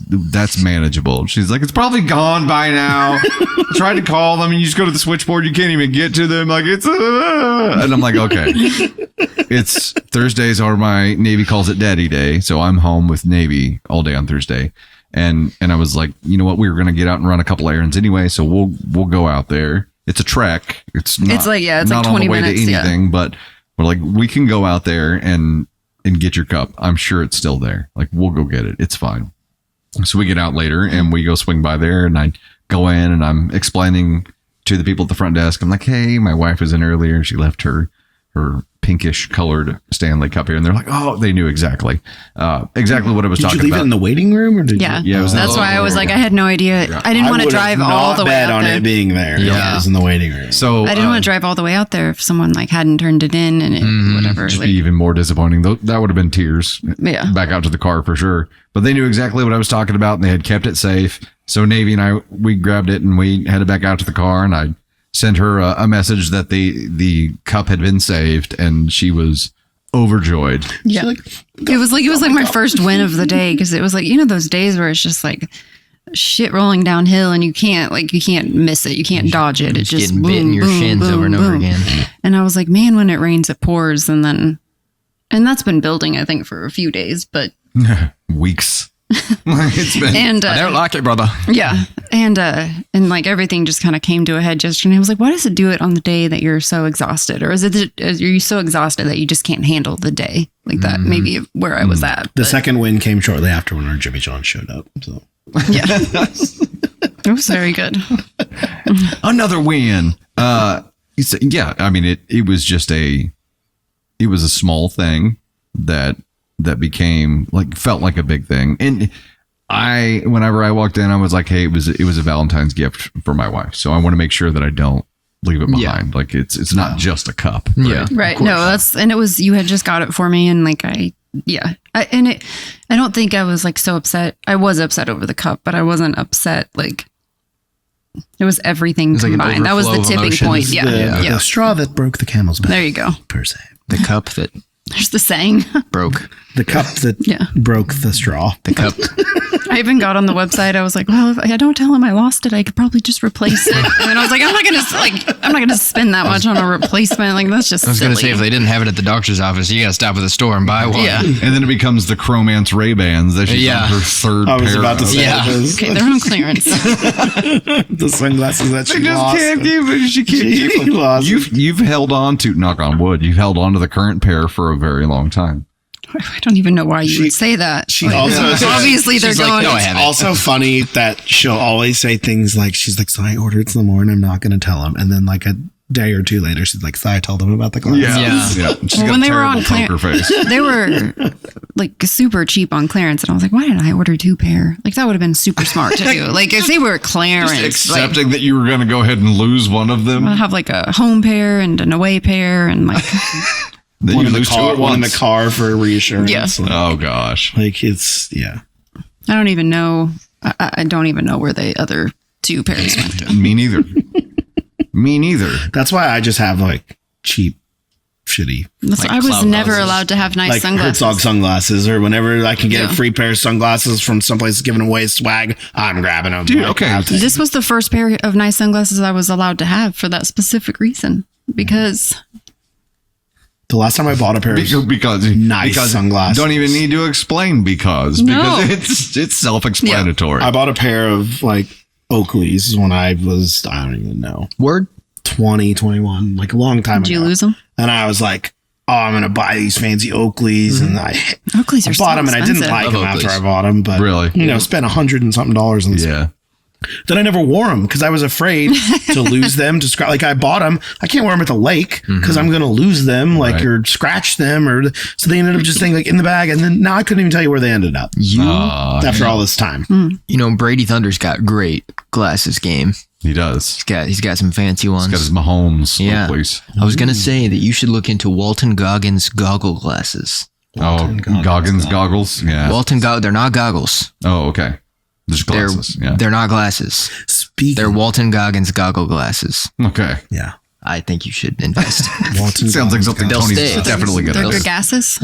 manageable. She's like, it's probably gone by now. I tried to call them and you just go to the switchboard. You can't even get to them. Like it's, and I'm like, okay, it's Thursdays are my Navy calls it Daddy Day. So I'm home with Navy all day on Thursday. And I was like, you know what? We were going to get out and run a couple errands anyway. So we'll go out there. It's a trek. It's not, It's like, yeah, it's not like 20 on the way minutes, to yeah. anything, but we're like, we can go out there and get your cup. I'm sure it's still there. Like we'll go get it. It's fine. So we get out later and we go swing by there and I go in and I'm explaining to the people at the front desk. I'm like, hey, my wife was in earlier. She left her pinkish colored Stanley cup here. And they're like, oh, they knew exactly what I was Did you talking leave about. it in the waiting room or did Yeah. you? Yeah, it was in That's the- why I was like, I had no idea. I didn't want to would have drive all not the way bet out on there. it being there. Yeah. It was in the waiting room. So I didn't want to drive all the way out there if someone like hadn't turned it in and it, whatever. just Like, be even more disappointing. That would have been tears. Yeah. Back out to the car for sure. But they knew exactly what I was talking about and they had kept it safe. So Navy and we grabbed it and we headed back out to the car and I sent her a message that the cup had been saved and she was overjoyed. yeah. It was like my first win of the day because it was like, you know, those days where it's just like shit rolling downhill and you can't miss it. You can't dodge it. It just Getting bit in your shins over and over again. And I was like, man, when it rains, it pours. And that's been building, I think, for a few days, but Weeks. It's been and I don't like it, brother. yeah, and like everything just kind of came to a head yesterday. I was like, why does it do it on the day that you're so exhausted, or are you so exhausted that you just can't handle the day like that? Maybe where I was at. The but second win came shortly after when our Jimmy John showed up. So yeah, it was very good. another win. Yeah, I mean it was just it was a small thing that became felt like a big thing. And whenever I walked in, I was like, hey, it was a Valentine's gift for my wife. So I want to make sure that I don't leave it behind. Like it's not just a cup. Right? Yeah. Right. No, and it was, you had just got it for me. And like, I don't think I was like so upset. I was upset over the cup, but I wasn't upset. Like it was everything like an combined. That was the overflow of tipping emotions. point. Yeah. the straw that broke the camel's back. There you go. Per se. The cup that There's the saying. broke. The cup that Yeah. broke the straw. The cup. I even got on the website. I was like, well, if I don't tell him I lost it, I could probably just replace it. And I was like, I'm not gonna spend that much on a replacement. Like that's just I was going to say, silly. if they didn't have it at the doctor's office, you got to stop at the store and buy one. Yeah. And then it becomes the Chromance Ray-Bans that she's Yeah. on her third I was pair about to of. say Yeah. this. Okay, they're on clearance. The sunglasses that she She just lost. can't keep it. She can't She keep it. lost. You've held on to, knock on wood, you've held on to the current pair for a very long time. I don't even know why you would say that. She also Obviously, they're She's like, going. no, I It's haven't. also funny that she'll always say things like, she's like, so I ordered some more and I'm not going to tell him. And then like day or two later, she's like, so I told them about the glasses. Yeah. She's Well, got when a they were on terrible poker face. they were like super cheap on clearance, and I was like, why didn't I order 2 pair? Like that would have been super smart to do. Like if they were clearance, Just like, accepting that you were going to go ahead and lose one of them. I'd have like a home pair and an away pair, and like Then One you in the lose two car, at one in the once. car for reassurance. Yeah. Like, Oh gosh. like it's yeah. I don't even know. I don't even know where the other 2 pairs went. Me neither. Me neither. That's why I just have like cheap, shitty, I was cloud never glasses. allowed to have nice like sunglasses. Herzog sunglasses, or whenever I can get Yeah. a free pair of sunglasses from someplace giving away swag, I'm grabbing them. Dude, Like, okay. I have to- This was the first pair of nice sunglasses I was allowed to have for that specific reason. Because the last time I bought a pair of Because nice sunglasses. Don't even need to explain because No. it's self-explanatory. I bought a pair of like Oakleys when I don't even know, Word. 20, 21, like a long time did ago. you lose them? And I was like, oh, I'm going to buy these fancy Oakleys. And I Oakleys are bought so them and I didn't expensive. like Love them after Oakleys. I bought them. But, Really? you know, spent $100 and something on them. yeah. Then I never wore them because I was afraid to lose them, to scratch. Like I bought them. I can't wear them at the lake because I'm going to lose them, like, Right. or scratch them. Or so they ended up just staying like in the bag. And then now I couldn't even tell you where they ended up You after all this time. you know Brady Thunder's got great glasses game. He does. He's got some fancy ones. He's got his Mahomes. Yeah. Please. I was gonna say that you should look into Walton Goggins goggle glasses. Oh, Goggins goggles. Yeah. They're not goggles. Oh, okay. Just glasses. Yeah. They're not glasses. Speaking, They're Walton Goggins goggle glasses. Okay. yeah. I think you should invest. Walton Sounds like something They'll Tony's stay. definitely They're gonna do. gases.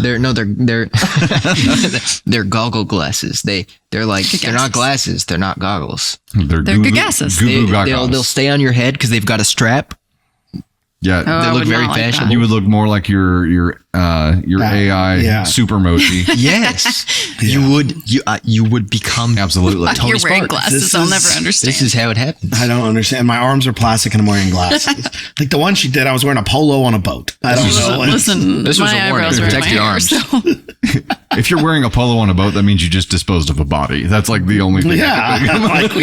They're goggle glasses. They're like they're not glasses. They're not goggles. They're gagasses. Goo goo They'll gagas. stay on your head because they've got a strap. Yeah. Oh, I look would very not like that. fashionable. You would look more like your AI yeah. super emoji. Yes, you would become Absolutely. Tony You're wearing Stark. glasses. This I'll is- never understand. This is how it happens. I don't understand. My arms are plastic and I'm wearing glasses. Like the one she did, I was wearing a polo on a boat. I don't know. Listen, This was my a warning. eyebrows are in Protect my your hair, arms. so- If you're wearing a polo on a boat, that means you just disposed of a body. That's like the only thing. I can think Yeah, like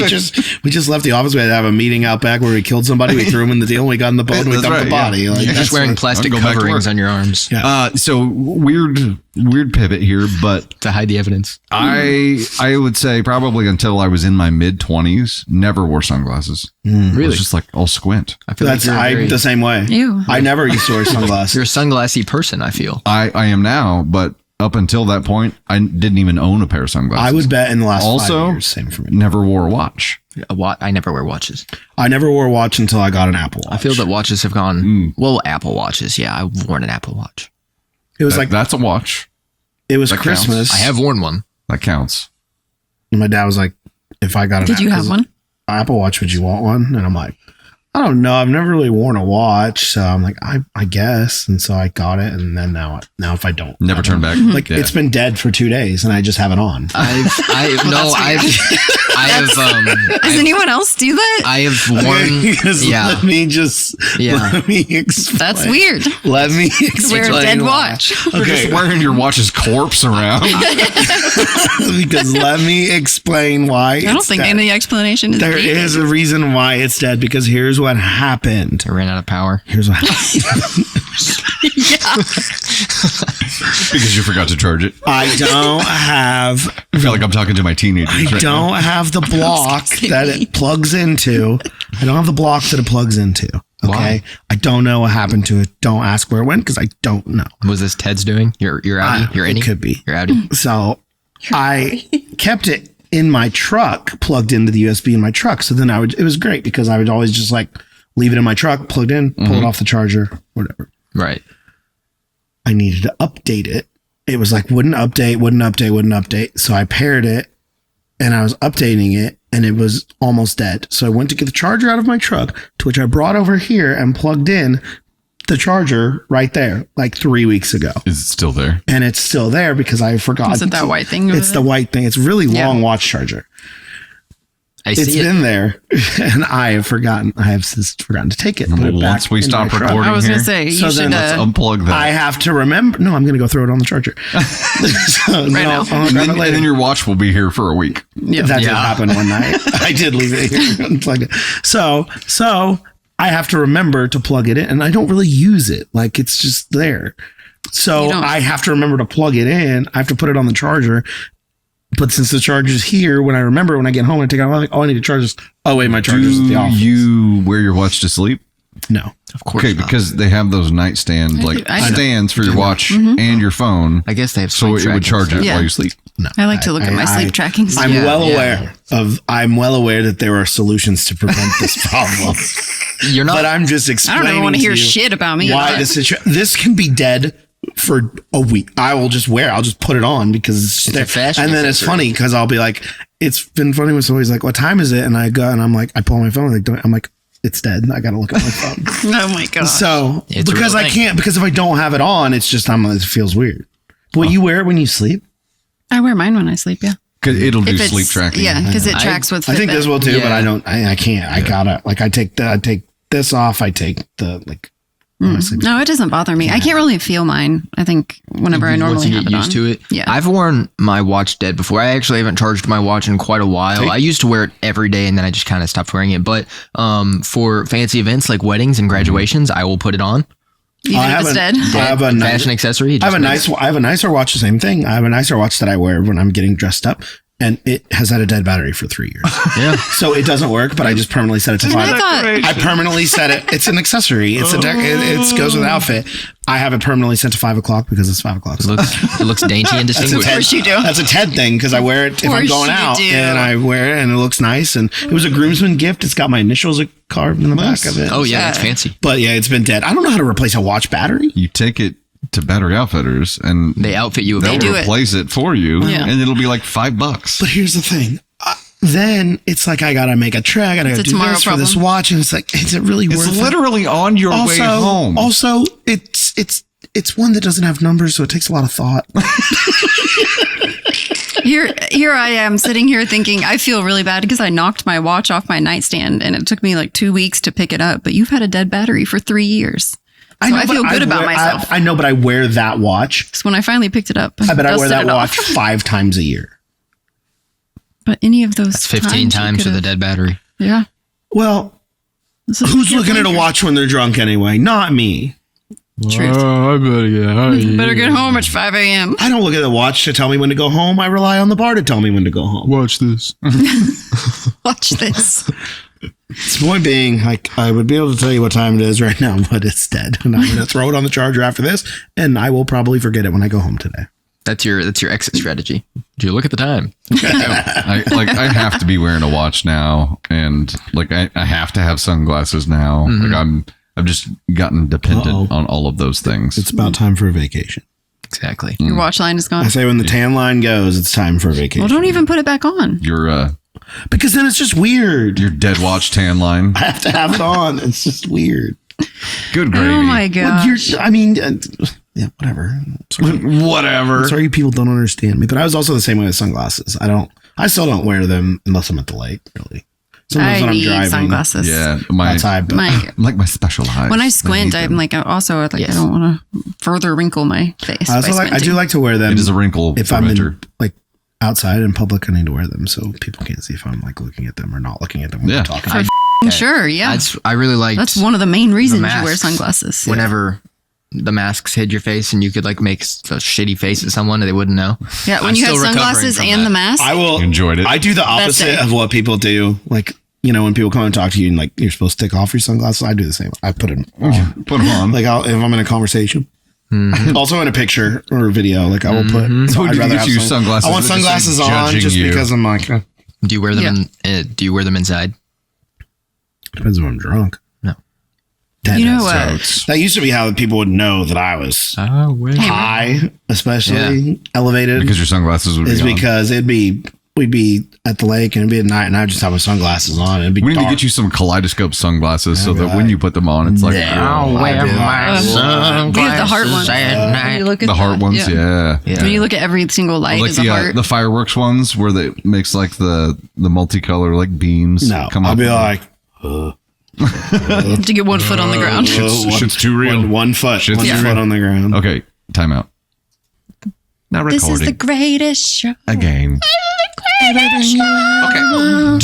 we just left the office. We had to have a meeting out back where we killed somebody. We threw him in the deal. And we got in the boat and we That's dumped the right, yeah. body. Like, You're that's just wearing what- plastic I'll go back to coverings work. on your arms Yeah. So weird pivot here, but to hide the evidence. I would say probably until I was in my mid 20s, never wore sunglasses. I Really? was just like, I'll squint. I feel That's like you're, I'm the same way. Ew. I never used to wear you're sunglasses. a sunglassy person. I feel. I am now, but up until that point, I didn't even own a pair of sunglasses. I would bet in the last Also- 5 years, same for me. never wore a watch. I never wear watches. I never wore a watch until I got an Apple Watch. I feel that watches have gone. Well, Apple watches. Yeah, I've worn an Apple watch. it was like That's a watch. it was that counts. Christmas. I have worn one. That counts. And my dad was like, "If I got an Did you have one? Apple Watch, would you want one?" And I'm like, "I don't know. I've never really worn a watch, so I'm like, I guess." And so I got it, and then now if I don't, Never I turn don't- back. Like Yeah. it's been dead for 2 days, and I just have it on. I have Does anyone else do that? I have worn. Because Yeah. let me just let me explain. That's weird. Let me Wear a explain dead why. watch. You're Okay, just wearing your watch's corpse around. because let me explain why. I don't think any explanation is There needed. is a reason why it's dead, because here's what happened. I ran out of power. Here's what happened. Yeah. Because you forgot to charge it. I don't have I feel like I'm talking to my teenagers. I right don't have the block kidding that me. it plugs into. I don't have the block that it plugs into. Okay. Why? I don't know what happened to it. Don't ask where it went because I don't know. Was this Ted's doing? Your Audi? Your It innie? could be. Your Audi? So I kept it in my truck, plugged into the USB in my truck. So then it was great because I would always just like leave it in my truck, plugged in, pull it off the charger, whatever. Right. I needed to update it. It was like wouldn't update. So I paired it and I was updating it and it was almost dead. So I went to get the charger out of my truck, to which I brought over here and plugged in the charger right there like 3 weeks ago. Is it still there? And it's still there because I forgot. Is it that white thing over It's the there? white thing. It's a really Yeah. long watch charger. I It's see it. been there and I have since forgotten to take it. Put it back Once we in stop my truck. recording I was here, going to say, you So should. then let's unplug that. I have to remember. No, I'm going to go throw it on the charger. So, Right now. I'll grab and it then, later. and then your watch will be here for a week. yeah. That did Yeah. happen one night. I did leave it here unplugged. So I have to remember to plug it in, and I don't really use it. Like it's just there. So I have to remember to plug it in. I have to put it on the charger. But since the charger's here, when I remember when I get home, I take it out. I'm like, oh, I need to charge this. Oh wait, my charger's at the office. Do you wear your watch to sleep? No, Of course. Okay, not. because they have those nightstand stands for your watch and your phone. I guess they have So sleep it would charge tracking it Yeah. while you sleep. no. I like to look at my sleep tracking. I'm Yeah, well yeah. aware I'm well aware that there are solutions to prevent this problem. You're not. But I'm just I explaining. don't ever want to hear you shit about me. why this can be dead for a week. I'll just put it on because it's a there. fashion And then it's accessory. funny because I'll be like, it's been funny when somebody's like, what time is it? And I go and I'm like, I pull my phone. I'm like, it's dead. I got to look at my phone. Oh my god. So It's a because real I thing. can't, because if I don't have it on, it's just, it feels weird. But you wear it when you sleep? I wear mine when I sleep. Yeah. 'Cause it'll do If it's- sleep tracking. Yeah, because it tracks with. I think Fitbit. this will too, but Yeah. I can't. I gotta, like, I take this off. I take the, like, when I sleep. No, it doesn't bother me. I can't really feel mine. I think whenever I Once normally you have get it used on. to it. Yeah. I've worn my watch dead before. I actually haven't charged my watch in quite a while. I used to wear it every day and then I just kind of stopped wearing it. But for fancy events like weddings and graduations, I will put it on. Even I if have it's a- dead. I have a nice, Fashion accessory. I have a nicer watch. The same thing. I have a nicer watch that I wear when I'm getting dressed up, and it has had a dead battery for 3 years. Yeah. So it doesn't work, but I just permanently set it to 5. I thought I permanently set it. It's an accessory. It's it goes with the outfit. I have it permanently set to 5 o'clock because it's 5 o'clock. It looks dainty and distinguished. course you do. That's a Ted thing because I wear it if I'm course going you out do. and I wear it and it looks nice. And it was a groomsman gift. It's got my initials carved in the back of it. Oh yeah, that's fancy. But yeah, it's been dead. I don't know how to replace a watch battery. You take it to Battery Outfitters and They outfit you. they'll do it. replace it for you, Yeah. and it'll be like $5. But here's the thing. Then it's like I gotta make a trek. I gotta It's a do tomorrow this for this problem. watch, and it's like, is it really worth It's it? literally on your way home. Also, it's one that doesn't have numbers, so it takes a lot of thought. here I am sitting here thinking I feel really bad because I knocked my watch off my nightstand and it took me like 2 weeks to pick it up. But you've had a dead battery for 3 years. So I feel but good about wear- myself. I know, but I wear that watch. So when I finally picked it up, I bet I wear dusted that it off. watch 5 times a year. But any of those That's 15 times for the dead battery. Yeah. Well, This is who's pure looking at a pleasure. watch when they're drunk anyway? Not me. Truth. I better get Better get home at 5 a.m. I don't look at the watch to tell me when to go home. I rely on the bar to tell me when to go home. Watch this. Watch this. It's point being, like, I would be able to tell you what time it is right now, but it's dead. And I'm going to throw it on the charger after this, and I will probably forget it when I go home today. That's your exit strategy. Do you look at the time? I have to be wearing a watch now, and like I have to have sunglasses now. Like I've just gotten dependent on all of those things. It's about time for a vacation. Exactly. Your watch line is I gone. say when the tan line goes, it's time for a vacation. Well, don't even put it back on. your Because then it's just weird. dead watch tan line. I have to have it on. It's just weird. Good gravy. Oh my Well, gosh. yeah, whatever. Sorry. Whatever. Sorry, people don't understand me. But I was also the same way with sunglasses. I still don't wear them unless I'm at the lake, really. Sometimes I when I'm need driving sunglasses. Yeah, my outside, but My, my special eyes. when I need squint, them. I'm like, also like, Yes. I don't want to further wrinkle my face. I also by I do squinting. like to wear them. It is a wrinkle if I'm preventer. in, like outside in public, I need to wear them so people can't see if I'm like looking at them or not looking at them when Yeah. I'm talking. Sure, yeah. I really liked That's one of the main reasons you wear masks. sunglasses. whenever the masks hid your face and you could like make a shitty face at someone and they wouldn't know. Yeah, when I'm you had still recovering sunglasses from and that. the mask. I will. Enjoyed it. I do the That's opposite it. of what people do. Like, you know, when people come and talk to you and like you're supposed to take off your sunglasses, I do the same. I put them on. Put them on. Like if I'm in a conversation. Also in a picture or a video, like I will put. So would you get you have sunglasses I want that just say sunglasses on judging just you? because I'm like. Do you wear them do you wear them inside? Depends if I'm drunk. No. That You know is- what? That used to be how people would know that I was Oh, wait. high, especially elevated, Because your sunglasses would be is on. because we'd be at the lake and it'd be at night and I'd just have my sunglasses on. It'd be We need to dark. get you some kaleidoscope sunglasses so that right. when you put them on, it's like I'll wear I'd be my like, sunglasses We have the heart ones. at night. You look at the heart that, ones. Yeah. Yeah. When you look at every single light, Like is a heart. the fireworks ones where they makes like the multicolor like beams No, come I'll up. be like, to get 1 foot on the ground. Shit's too real. one foot, Shit's one too foot real. on the ground. Okay, time out. Now This recording is the greatest show. again. Okay.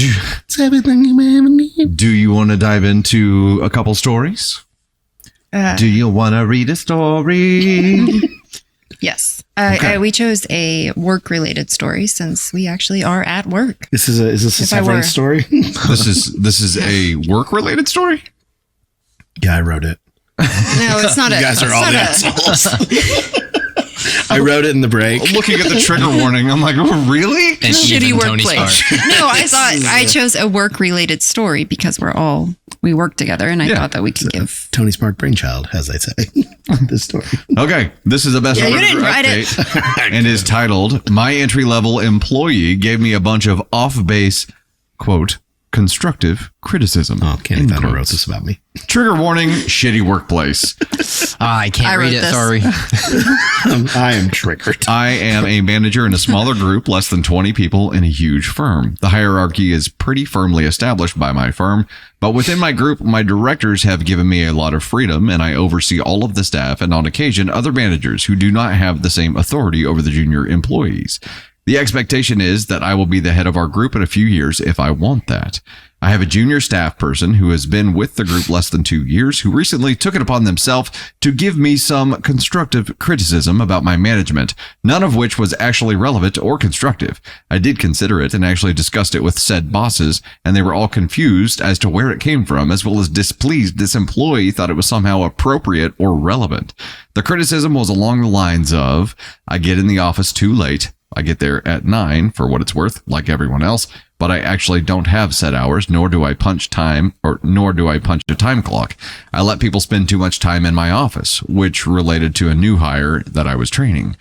It's everything you ever need. Do you want to dive into a couple stories? Do you want to read a story? Yes. Okay. We chose a work-related story since we actually are at work. Is this a If I were- Severance story? This is a work-related story? Yeah, I wrote it. No, it's not. You guys are all the assholes. I wrote it in the break. Looking at the trigger warning, I'm like, oh, really? And shitty even Tony's workplace. part. No, I thought I chose a work-related story because we work together, and I Yeah. thought that we could give. Tony Spark brainchild, as they say. This story. Okay, this is the best Yeah, you Reddit didn't write it. update and is titled, My Entry-Level Employee Gave Me a Bunch of Off-Base, quote, constructive criticism. Oh, Candy End Thunder quote. wrote this about me. Trigger warning, shitty workplace. I can't I read wrote it. this. Sorry. I am triggered. I am a manager in a smaller group, less than 20 people in a huge firm. The hierarchy is pretty firmly established by my firm, but within my group, my directors have given me a lot of freedom and I oversee all of the staff and on occasion other managers who do not have the same authority over the junior employees. The expectation is that I will be the head of our group in a few years if I want that. I have a junior staff person who has been with the group less than 2 years who recently took it upon themselves to give me some constructive criticism about my management, none of which was actually relevant or constructive. I did consider it and actually discussed it with said bosses, and they were all confused as to where it came from, as well as displeased this employee thought it was somehow appropriate or relevant. The criticism was along the lines of, I get in the office too late. I get there at 9 for what it's worth, like everyone else, but I actually don't have set hours, nor do I punch a time clock. I let people spend too much time in my office, which related to a new hire that I was training.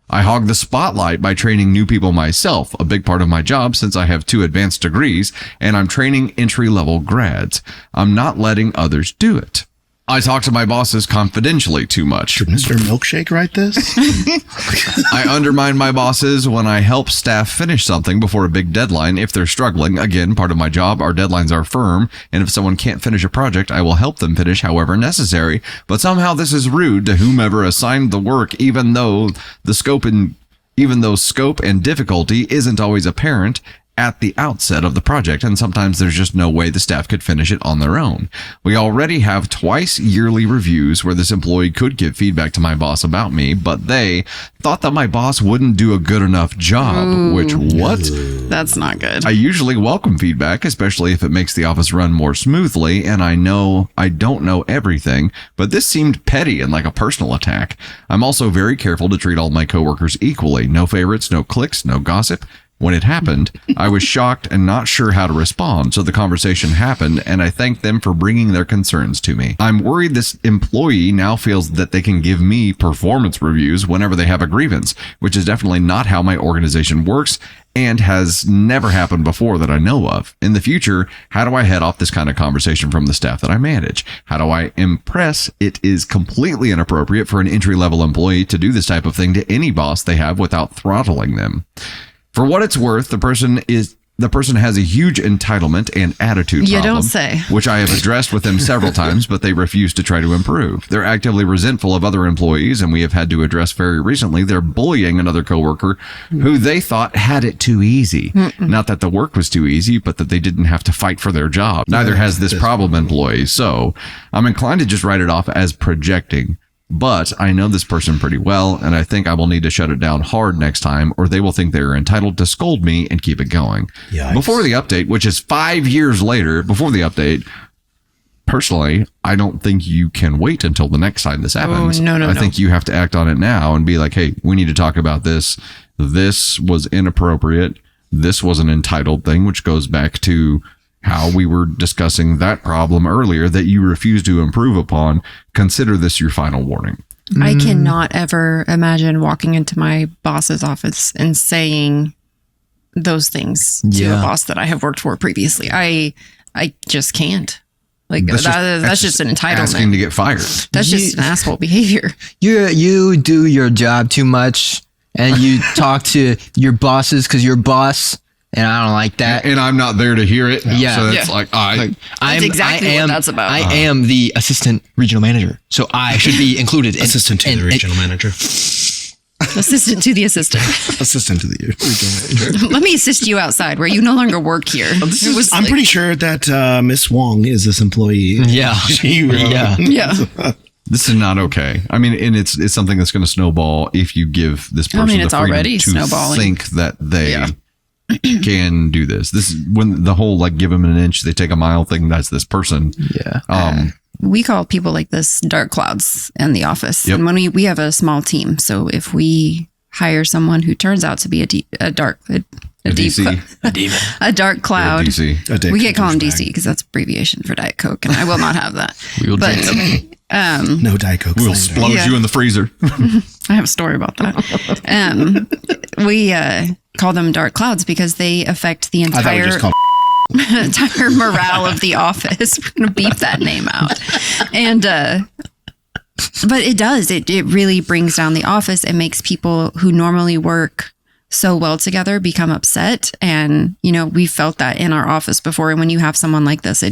I hog the spotlight by training new people myself, a big part of my job since I have 2 advanced degrees, and I'm training entry-level grads. I'm not letting others do it. I talk to my bosses confidentially too much. Did Mr. Milkshake write this? I undermine my bosses when I help staff finish something before a big deadline if they're struggling. Again, part of my job, our deadlines are firm, and if someone can't finish a project, I will help them finish however necessary. But somehow this is rude to whomever assigned the work, even though scope and difficulty isn't always apparent at the outset of the project, and sometimes there's just no way the staff could finish it on their own. We already have twice yearly reviews where this employee could give feedback to my boss about me, but they thought that my boss wouldn't do a good enough job, which what? That's not good. I usually welcome feedback, especially if it makes the office run more smoothly, and I know I don't know everything, but this seemed petty and like a personal attack. I'm also very careful to treat all my coworkers equally. No favorites, no cliques, no gossip. When it happened, I was shocked and not sure how to respond, so the conversation happened, and I thanked them for bringing their concerns to me. I'm worried this employee now feels that they can give me performance reviews whenever they have a grievance, which is definitely not how my organization works and has never happened before that I know of. In the future, how do I head off this kind of conversation from the staff that I manage? How do I impress it is completely inappropriate for an entry-level employee to do this type of thing to any boss they have without throttling them? For what it's worth, the person has a huge entitlement and attitude You problem, don't say. which I have addressed with them several times, but they refuse to try to improve. They're actively resentful of other employees, and we have had to address very recently they're bullying another coworker who they thought had it too easy. Not that the work was too easy, but that they didn't have to fight for their job. Neither has this problem employee, so I'm inclined to just write it off as projecting. But I know this person pretty well, and I think I will need to shut it down hard next time, or they will think they are entitled to scold me and keep it going. Yikes. Before the update, which is 5 years later, before the update, personally, I don't think you can wait until the next time this happens. no. I think you have to act on it now and be like, hey, we need to talk about this. This was inappropriate. This was an entitled thing, which goes back to how we were discussing that problem earlier that you refuse to improve upon. Consider this your final warning. I cannot ever imagine walking into my boss's office and saying those things to a Yeah. boss that I have worked for previously. I just can't. Like that's just an entitlement. Asking to get fired. That's just an asshole behavior. You do your job too much, and you talk to your bosses because you're boss, and I don't like that. And I'm not there to hear it. Yeah. So it's Yeah. like, That's exactly what that's about. I am the assistant regional manager, so I should be included. Assistant to the regional manager. Assistant to the assistant. Assistant to the Let me assist you outside where you no longer work here. I'm pretty sure that Miss Wong is this employee. Yeah. Yeah. Yeah. This is not okay. I mean, and it's something that's going to snowball if you give this person it's the freedom already to snowballing. think that they Yeah. can do this. This is when the whole like give them an inch, they take a mile thing. That's this person. Yeah. We call people like this dark clouds in the office. Yep. And when we have a small team, so if we hire someone who turns out to be a dark cloud, DC. we can't call him DC because that's abbreviation for Diet Coke, and I will not have that. We will drink them. No Diet Coke. We'll slander. explode you in the freezer. I have a story about that. We call them dark clouds because they affect the I thought we entire just called entire morale of the office. We're gonna beep that name out. And but it does. It really brings down the office. It makes people who normally work so well together become upset. And, we felt that in our office before. And when you have someone like this,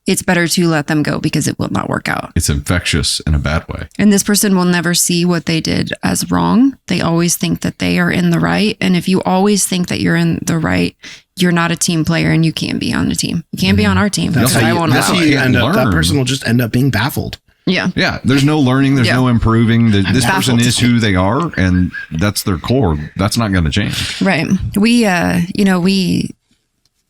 it's better to let them go because it will not work out. It's infectious in a bad way. And this person will never see what they did as wrong. They always think that they are in the right. And if you always think that you're in the right, you're not a team player and you can't be on the team. You can't be on our team. That's how you end up. That learn. person will just end up being baffled. Yeah. Yeah. There's no learning. There's no improving. This person Baffled. is who they are, and that's their core. That's not going to change. Right.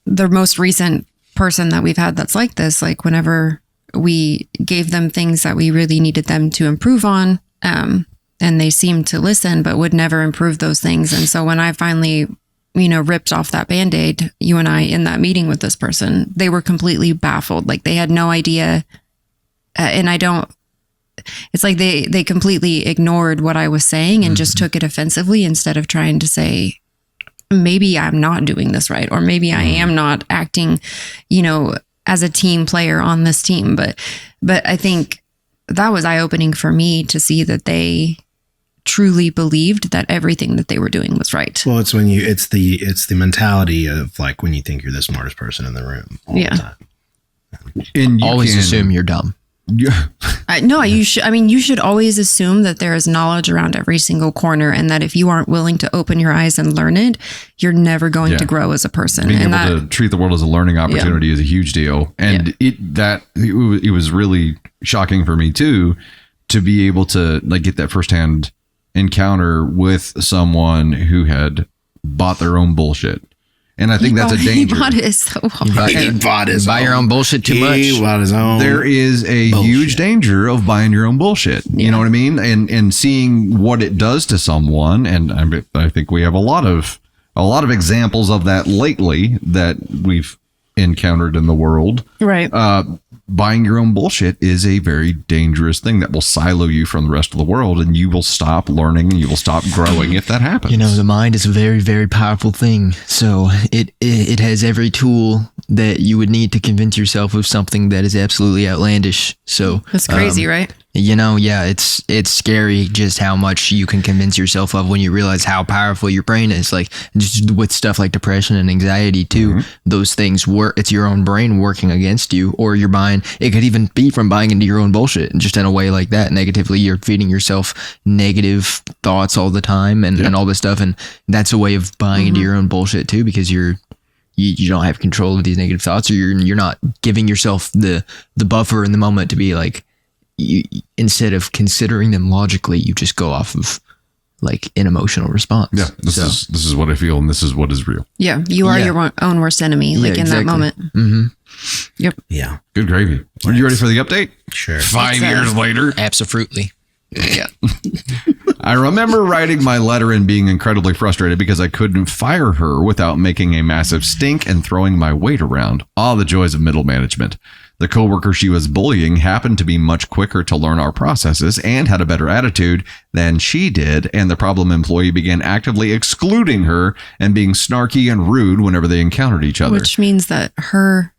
The most recent person that we've had that's like this, like whenever we gave them things that we really needed them to improve on, and they seemed to listen, but would never improve those things. And so when I finally, ripped off that Band-Aid, you and I in that meeting with this person, they were completely baffled. Like they had no idea. And it's like they completely ignored what I was saying and just took it offensively instead of trying to say, maybe I'm not doing this right, or maybe I am not acting, as a team player on this team. But I think that was eye-opening for me to see that they truly believed that everything that they were doing was right. Well, it's the mentality of like when you think you're the smartest person in the room all the time. And you Always assume you're dumb. Yeah. You should always assume that there is knowledge around every single corner, and that if you aren't willing to open your eyes and learn it, you're never going to grow as a person. Being and able to treat the world as a learning opportunity is a huge deal. And it was really shocking for me too, to be able to like get that firsthand encounter with someone who had bought their own bullshit. And I think that's a danger. He bought it so hard. He bought his Buy your own bullshit too much. He bought his own. There is a huge danger of buying your own bullshit. You know what I mean? And seeing what it does to someone. And I think we have a lot of examples of that lately that we've encountered in the world. Right. Buying your own bullshit is a very dangerous thing that will silo you from the rest of the world, and you will stop learning and you will stop growing if that happens. The mind is a very, very powerful thing. So it has every tool that you would need to convince yourself of something that is absolutely outlandish. So That's crazy, right? It's scary just how much you can convince yourself of when you realize how powerful your brain is. Like just with stuff like depression and anxiety too, those things work. It's your own brain working against you, or you're buying. It could even be from buying into your own bullshit, and just in a way like that, negatively, you're feeding yourself negative thoughts all the time and all this stuff, and that's a way of buying into your own bullshit too, because you don't have control of these negative thoughts, or you're not giving yourself the buffer in the moment to be like. Instead of considering them logically, you just go off of like an emotional response. Yeah, this is what I feel, and this is what is real. Yeah, you are your own worst enemy, in that moment. Mm-hmm. Yep. Yeah. Good gravy. Are you ready for the update? Sure. 5 years later. Absolutely. Yeah. I remember writing my letter and being incredibly frustrated because I couldn't fire her without making a massive stink and throwing my weight around. The joys of middle management. The coworker she was bullying happened to be much quicker to learn our processes and had a better attitude than she did, and the problem employee began actively excluding her and being snarky and rude whenever they encountered each other. Which means that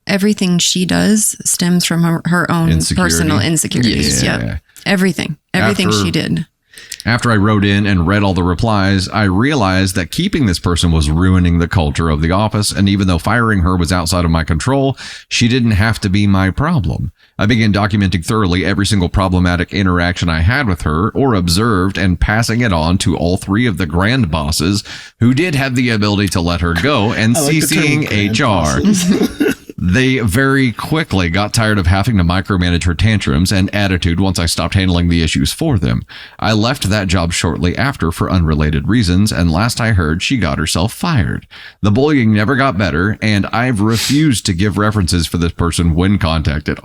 everything she does stems from her own Insecurity. personal insecurities. Yeah. Yeah. Everything After she did. After I wrote in and read all the replies, I realized that keeping this person was ruining the culture of the office, and even though firing her was outside of my control, she didn't have to be my problem. I began documenting thoroughly every single problematic interaction I had with her or observed and passing it on to all 3 of the grand bosses who did have the ability to let her go and CCing HR. They very quickly got tired of having to micromanage her tantrums and attitude once I stopped handling the issues for them. I left that job shortly after for unrelated reasons, and last I heard, she got herself fired. The bullying never got better, and I've refused to give references for this person when contacted.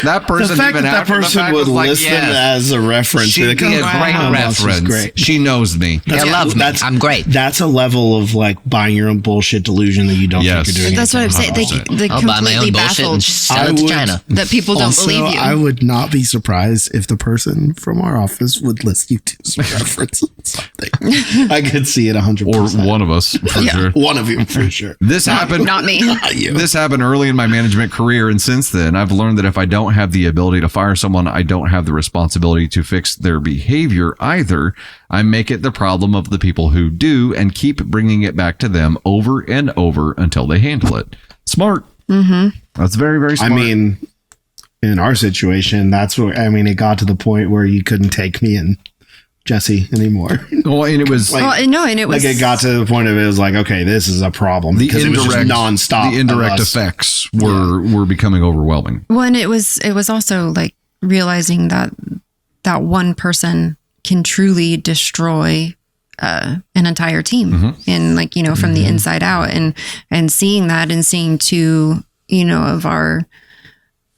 That person, the fact even that after person the fact, would was like, list them yes, as a reference. she'd be a great reference. Great. She knows me. They love me. I'm great. That's a level of like buying your own bullshit delusion that you don't think you're doing. That's what I'm saying. They I'll buy my completely own bullshit baffled and sell it to China. that people don't Also, believe you. I would not be surprised if the person from our office would list you to some reference or something. I could see it 100%. Or one of us, for sure. One of you, for sure. This happened. Not me. Not you. This happened early in my management career, and since then, I've learned that if I don't have the ability to fire someone, I don't have the responsibility to fix their behavior either. I make it the problem of the people who do and keep bringing it back to them over and over until they handle it. Smart. Mm-hmm. That's very, very smart. I mean, in our situation, that's where, it got to the point where you couldn't take me and Jesse anymore. Well, and it was it got to the point of it was like, okay, this is a problem because it was just nonstop. The indirect effects were becoming overwhelming. Well, and it was also like realizing that one person can truly destroy an entire team, and like, from the inside out, and seeing that, and seeing 2, of our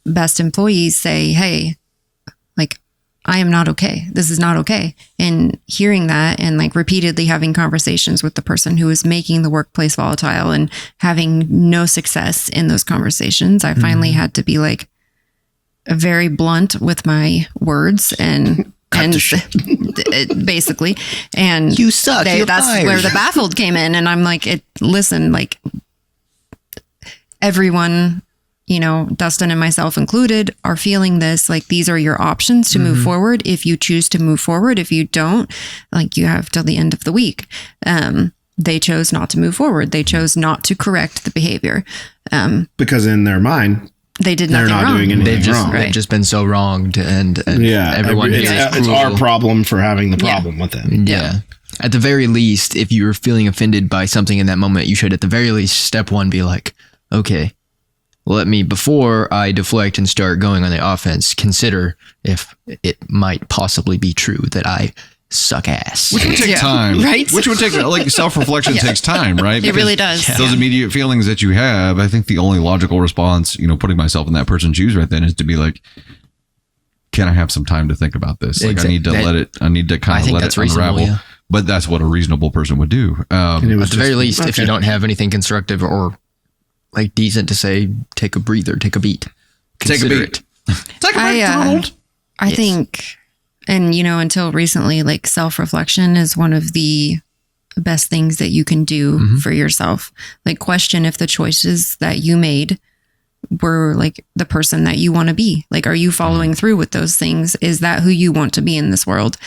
best employees say, hey, like, I am not okay. This is not okay. And hearing that, and like repeatedly having conversations with the person who is making the workplace volatile and having no success in those conversations, I finally had to be like very blunt with my words and basically, and you suck. That's fired. where the baffled came in. And I'm like, listen, like everyone, Dustin and myself included, are feeling this. Like, these are your options to move forward. If you choose to move forward, if you don't, like, you have till the end of the week. They chose not to move forward. They chose not to correct the behavior. Because in their mind, they did nothing wrong. Doing anything wrong. They've just been so wronged, and everyone it's our problem for having the problem with it. Yeah. At the very least, if you're feeling offended by something in that moment, you should at the very least step 1 be like, okay, let me, before I deflect and start going on the offense, consider if it might possibly be true that I suck ass. Which would take time. Right? Which would take, like, self-reflection takes time, right? It really does. Those immediate feelings that you have, I think the only logical response, putting myself in that person's shoes right then, is to be like, can I have some time to think about this? Like, I need to let it unravel. Yeah. But that's what a reasonable person would do. At the very least, if you don't have anything constructive or like decent to say, take a breather, take a beat. Consider it. Take a beat. I think, and until recently, like, self-reflection is one of the best things that you can do for yourself. Like, question if the choices that you made were like the person that you want to be. Like, are you following through with those things? Is that who you want to be in this world?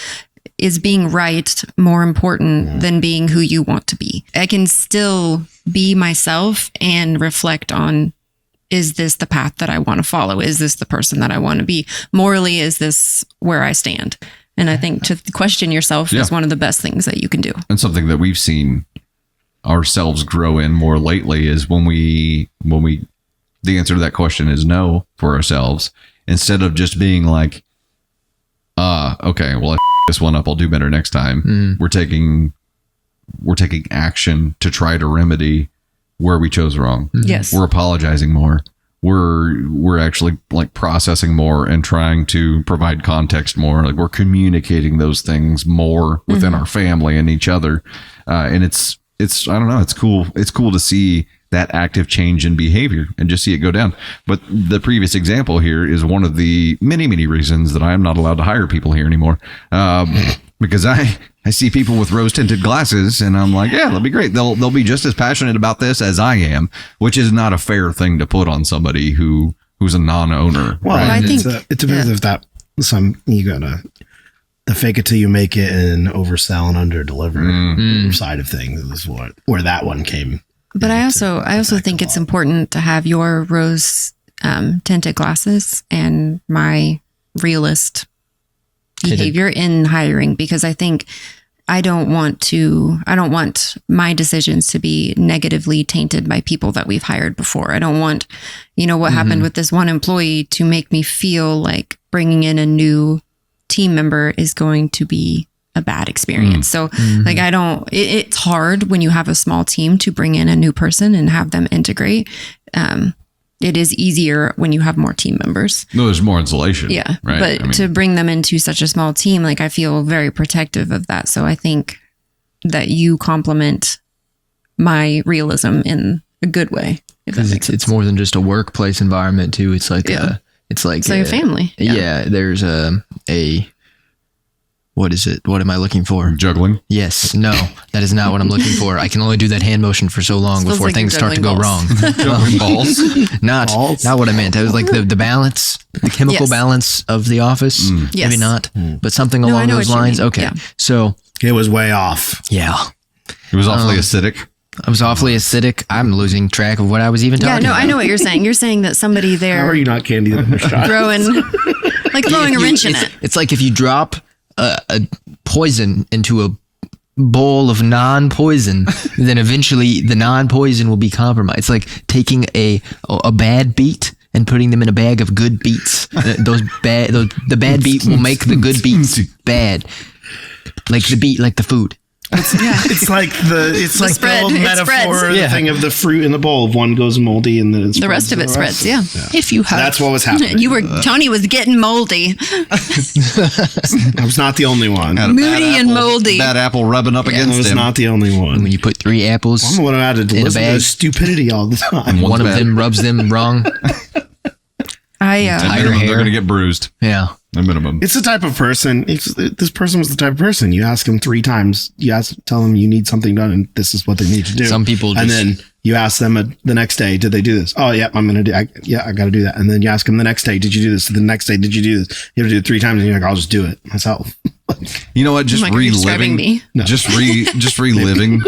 Is being right more important than being who you want to be? I can still be myself and reflect on, is this the path that I want to follow? Is this the person that I want to be? Morally, is this where I stand? And I think to question yourself is one of the best things that you can do. And something that we've seen ourselves grow in more lately is when we the answer to that question is no for ourselves, instead of just being like, okay, well, I this one up, I'll do better next time. We're taking action to try to remedy where we chose wrong. Yes. We're apologizing more. We're actually like processing more and trying to provide context more. Like, we're communicating those things more within our family and each other. And it's I don't know, it's cool. It's cool to see that active change in behavior and just see it go down. But the previous example here is one of the many, many reasons that I am not allowed to hire people here anymore. Because I see people with rose tinted glasses and I'm like, yeah, that'll be great. They'll be just as passionate about this as I am, which is not a fair thing to put on somebody who's a non-owner. Well, right? it depends if that you gotta the fake it till you make it and oversell and under deliver side of things is where that one came. But I also think it's important to have your rose tinted glasses and my realist behavior in hiring, because I think I don't want my decisions to be negatively tainted by people that we've hired before. I don't want, what happened with this one employee to make me feel like bringing in a new team member is going to be a bad experience. So like, it's hard when you have a small team to bring in a new person and have them integrate. It is easier when you have more team members. No, there's more insulation. Yeah. Right? But to bring them into such a small team, like I feel very protective of that. So I think that you complement my realism in a good way. Because it's more than just a workplace environment too. It's like it's like a family. Yeah. There's what is it? What am I looking for? Juggling. Yes. No, that is not what I'm looking for. I can only do that hand motion for so long before things start to go wrong. Juggling balls. Not what I meant. It was like the balance, the chemical balance of the office. Yes. Maybe not, but something along those lines. Okay. Yeah. So it was way off. Yeah. It was awfully acidic. I was awfully acidic. I'm losing track of what I was even talking about. I know what you're saying. You're saying that somebody there How are you not Candy throwing a wrench in it. It's like if you drop a poison into a bowl of non-poison, then eventually the non-poison will be compromised. It's like taking a bad beet and putting them in a bag of good beets. The bad beet will make the good beets bad. Like the beet, like the food. It's like the spread. old It metaphor, spreads. the thing of the fruit in the bowl. One goes moldy and then it's The rest of it spreads. Yeah. If you have, That's what was happening. Tony was getting moldy. I was not the only one. Had a Moody bad and apple- moldy. Bad apple rubbing up I against was him. not the only one. when you put 3 apples, I'm the one who had to in a listen to bag. stupidity all the time. One's one of bad. them rubs them wrong. At Tie your minimum, hair. they're going to get bruised. Yeah. At minimum. It's the type of person. This person was the type of person. You ask them 3 times. Tell them you need something done, and this is what they need to do. Some people and just- then you ask them the next day, did they do this? Oh, yeah, I'm gonna do. I got to do that. And then you ask them the next day, did you do this? The next day, did you do this? You have to do it 3 times, and you're like, I'll just do it myself. You know what? Just Oh my God, you're describing reliving. me. Just reliving.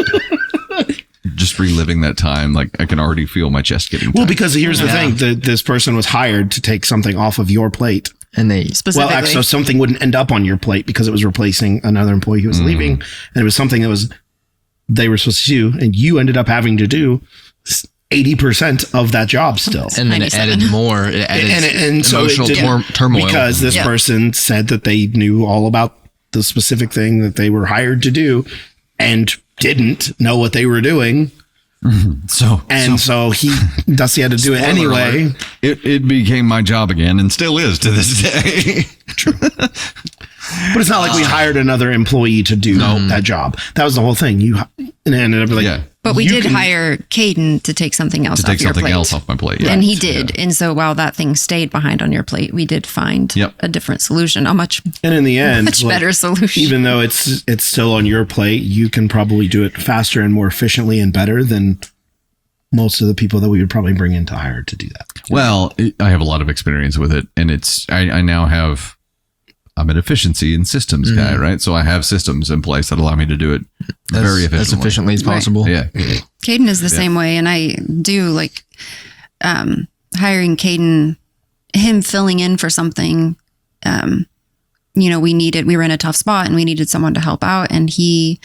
Just reliving that time. Like I can already feel my chest getting tight. Well, because here's the thing: this person was hired to take something off of your plate. And they Specifically. Well, actually, so something wouldn't end up on your plate because it was replacing another employee who was leaving, and it was something that they were supposed to do, and you ended up having to do 80% of that job still. and then it 97. added more. It added And so it emotional didn't- turmoil. because this Yeah. person said that they knew all about the specific thing that they were hired to do and didn't know what they were doing. So Dusty had to do it spoiler anyway. alert, it became my job again and still is to this day. But it's not like we hired another employee to do that job. That was the whole thing. And it ended up like, Yeah. But we you did can- hire Caden to take something else To off take your something plate. else off my plate. Yeah. And he did. And so while that thing stayed behind on your plate, we did find Yep. a different solution, a much And in the end, much better solution. even though it's still on your plate, you can probably do it faster and more efficiently and better than most of the people that we would probably bring in to hire to do that. Well, I have a lot of experience with it, and I now have. I'm an efficiency and systems guy, right? So I have systems in place that allow me to do it very efficiently. as efficiently as possible. Yeah. Caden is the same way, and I do like hiring Caden, him filling in for something. We were in a tough spot and we needed someone to help out, and he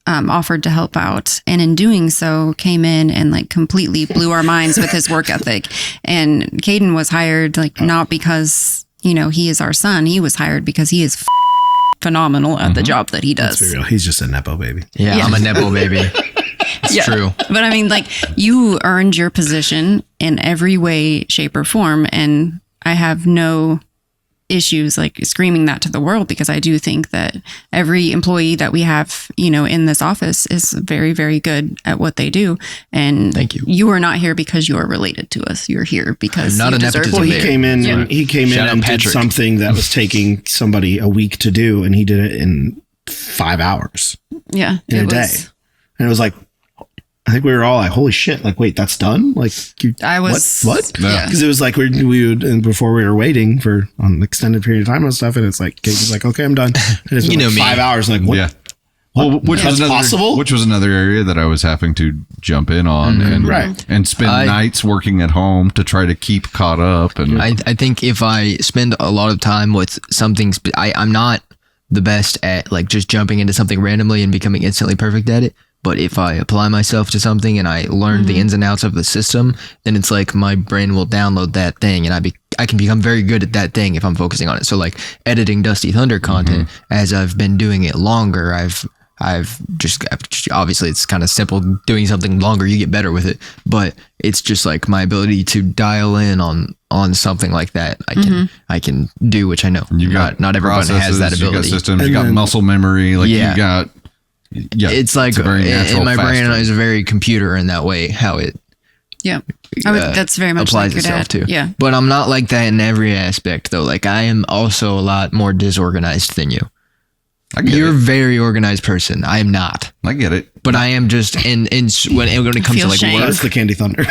offered to help out, and in doing so came in and like completely blew our minds with his work ethic. And Caden was hired like not because he is our son. He was hired because he is phenomenal at the job that he does. For real. He's just a Nepo baby. Yeah, I'm a Nepo baby. It's true. But I mean, like, you earned your position in every way, shape, or form. And I have no issues like screaming that to the world, because I do think that every employee that we have, in this office is very, very good at what they do. And Thank you. You are not here because you are related to us. You're here because I'm not you a deserve nepotism to Well, be. he came in. Yeah. He came Shout in out and did Patrick. something that was taking somebody a week to do, and he did it in 5 hours Yeah. in a it day. was- And it was like, I think we were all like, holy shit, like, wait, that's done? Like, I was what? Yeah. Because it was like we would, and before we were waiting for an extended period of time and stuff, and it's like, Kate was like, okay, I'm done. And it's been You know like me. 5 hours. Like, what? Yeah. Well, which That's was another, possible? Which was another area that I was having to jump in on and Right. and spend nights working at home to try to keep caught up. And I think if I spend a lot of time with something, I'm not the best at like just jumping into something randomly and becoming instantly perfect at it. But if I apply myself to something and I learn the ins and outs of the system, then it's like my brain will download that thing, and I can become very good at that thing if I'm focusing on it. So like editing Dusty Thunder content, as I've been doing it longer, I've just obviously it's kind of simple. Doing something longer, you get better with it. But it's just like my ability to dial in on something like that. I can do, which I know you got not everyone has that processes, You got ability. systems, And you got then- muscle memory. Like Yeah. you got. Yeah, It's like a very natural, and my fast brain thing. is very computer in that way. How it Yeah. That's very much applies like your itself dad. to. Yeah. But I'm not like that in every aspect though. Like I am also a lot more disorganized than you. I get You're a it. very organized person. I am not. I get it. But I am just when it comes to Feel like shame. work. That's the Candy Thunder.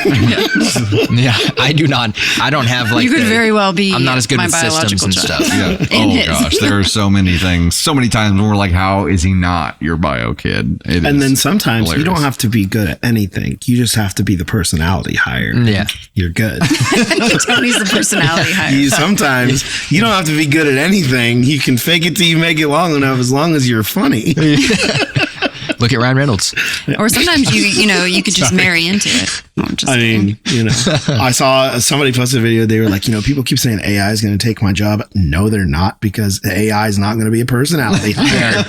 Yeah, I do not. I don't have like. You could very well be I'm not as good my with systems biological and child. stuff. Yeah. In Oh his. gosh, there are so many things, so many times when we're like, "How is he not your bio kid?" It And is then sometimes you don't hilarious. have to be good at anything. You just have to be the personality hire. Yeah. You're good. Tony's the personality hire. Sometimes you don't have to be good at anything. You can fake it till you make it long enough as long as you're funny. Look at Ryan Reynolds. Or sometimes you could just marry into it. I'm just I mean, kidding. I saw somebody posted a video. They were like, people keep saying AI is going to take my job. No, they're not, because the AI is not going to be a personality hire.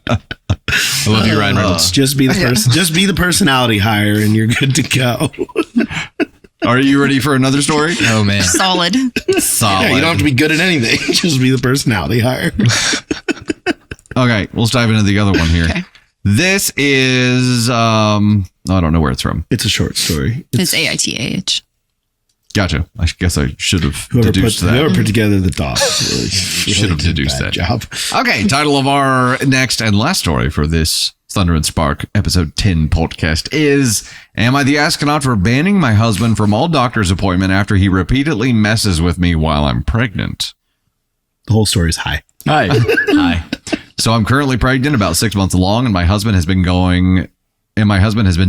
I love you, Ryan Reynolds. Just be the person. Just be the personality hire, and you're good to go. Are you ready for another story? Oh man. Solid. Solid. Yeah, you don't have to be good at anything. Just be the personality hire. Okay, let's dive into the other one here. Okay. This is I don't know where it's from. It's a short story. It's AITAH. Gotcha. I guess I should have Whoever deduced that. whoever put together the doc really Should have did a deduced bad that. job. Okay, title of our next and last story for this Thunder and Spark episode 10 podcast is, am I the astronaut for banning my husband from all doctor's appointment after he repeatedly messes with me while I'm pregnant? The whole story is high. Hi. Hi. So I'm currently pregnant, about 6 months along, and my husband has been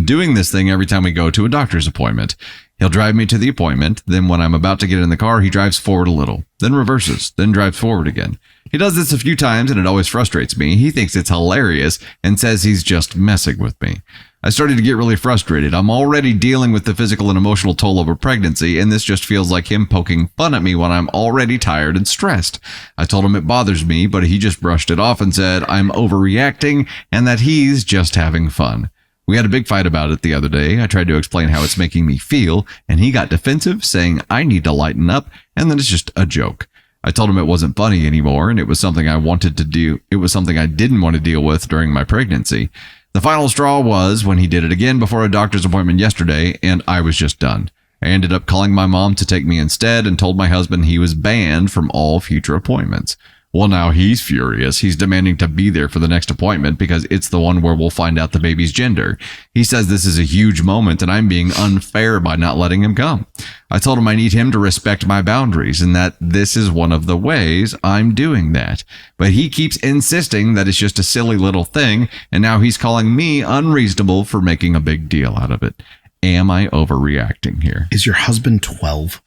doing this thing every time we go to a doctor's appointment. He'll drive me to the appointment. Then when I'm about to get in the car, he drives forward a little, then reverses, then drives forward again. He does this a few times and it always frustrates me. He thinks it's hilarious and says he's just messing with me. I started to get really frustrated. I'm already dealing with the physical and emotional toll of a pregnancy, and this just feels like him poking fun at me when I'm already tired and stressed. I told him it bothers me, but he just brushed it off and said I'm overreacting and that he's just having fun. We had a big fight about it the other day. I tried to explain how it's making me feel, and he got defensive, saying I need to lighten up, and that it's just a joke. I told him it wasn't funny anymore, and it was something I wanted to do. It was something I didn't want to deal with during my pregnancy. The final straw was when he did it again before a doctor's appointment yesterday, and I was just done. I ended up calling my mom to take me instead and told my husband he was banned from all future appointments. Well, now he's furious. He's demanding to be there for the next appointment because it's the one where we'll find out the baby's gender. He says this is a huge moment and I'm being unfair by not letting him come. I told him I need him to respect my boundaries and that this is one of the ways I'm doing that. But he keeps insisting that it's just a silly little thing, and now he's calling me unreasonable for making a big deal out of it. Am I overreacting here? Is your husband 12?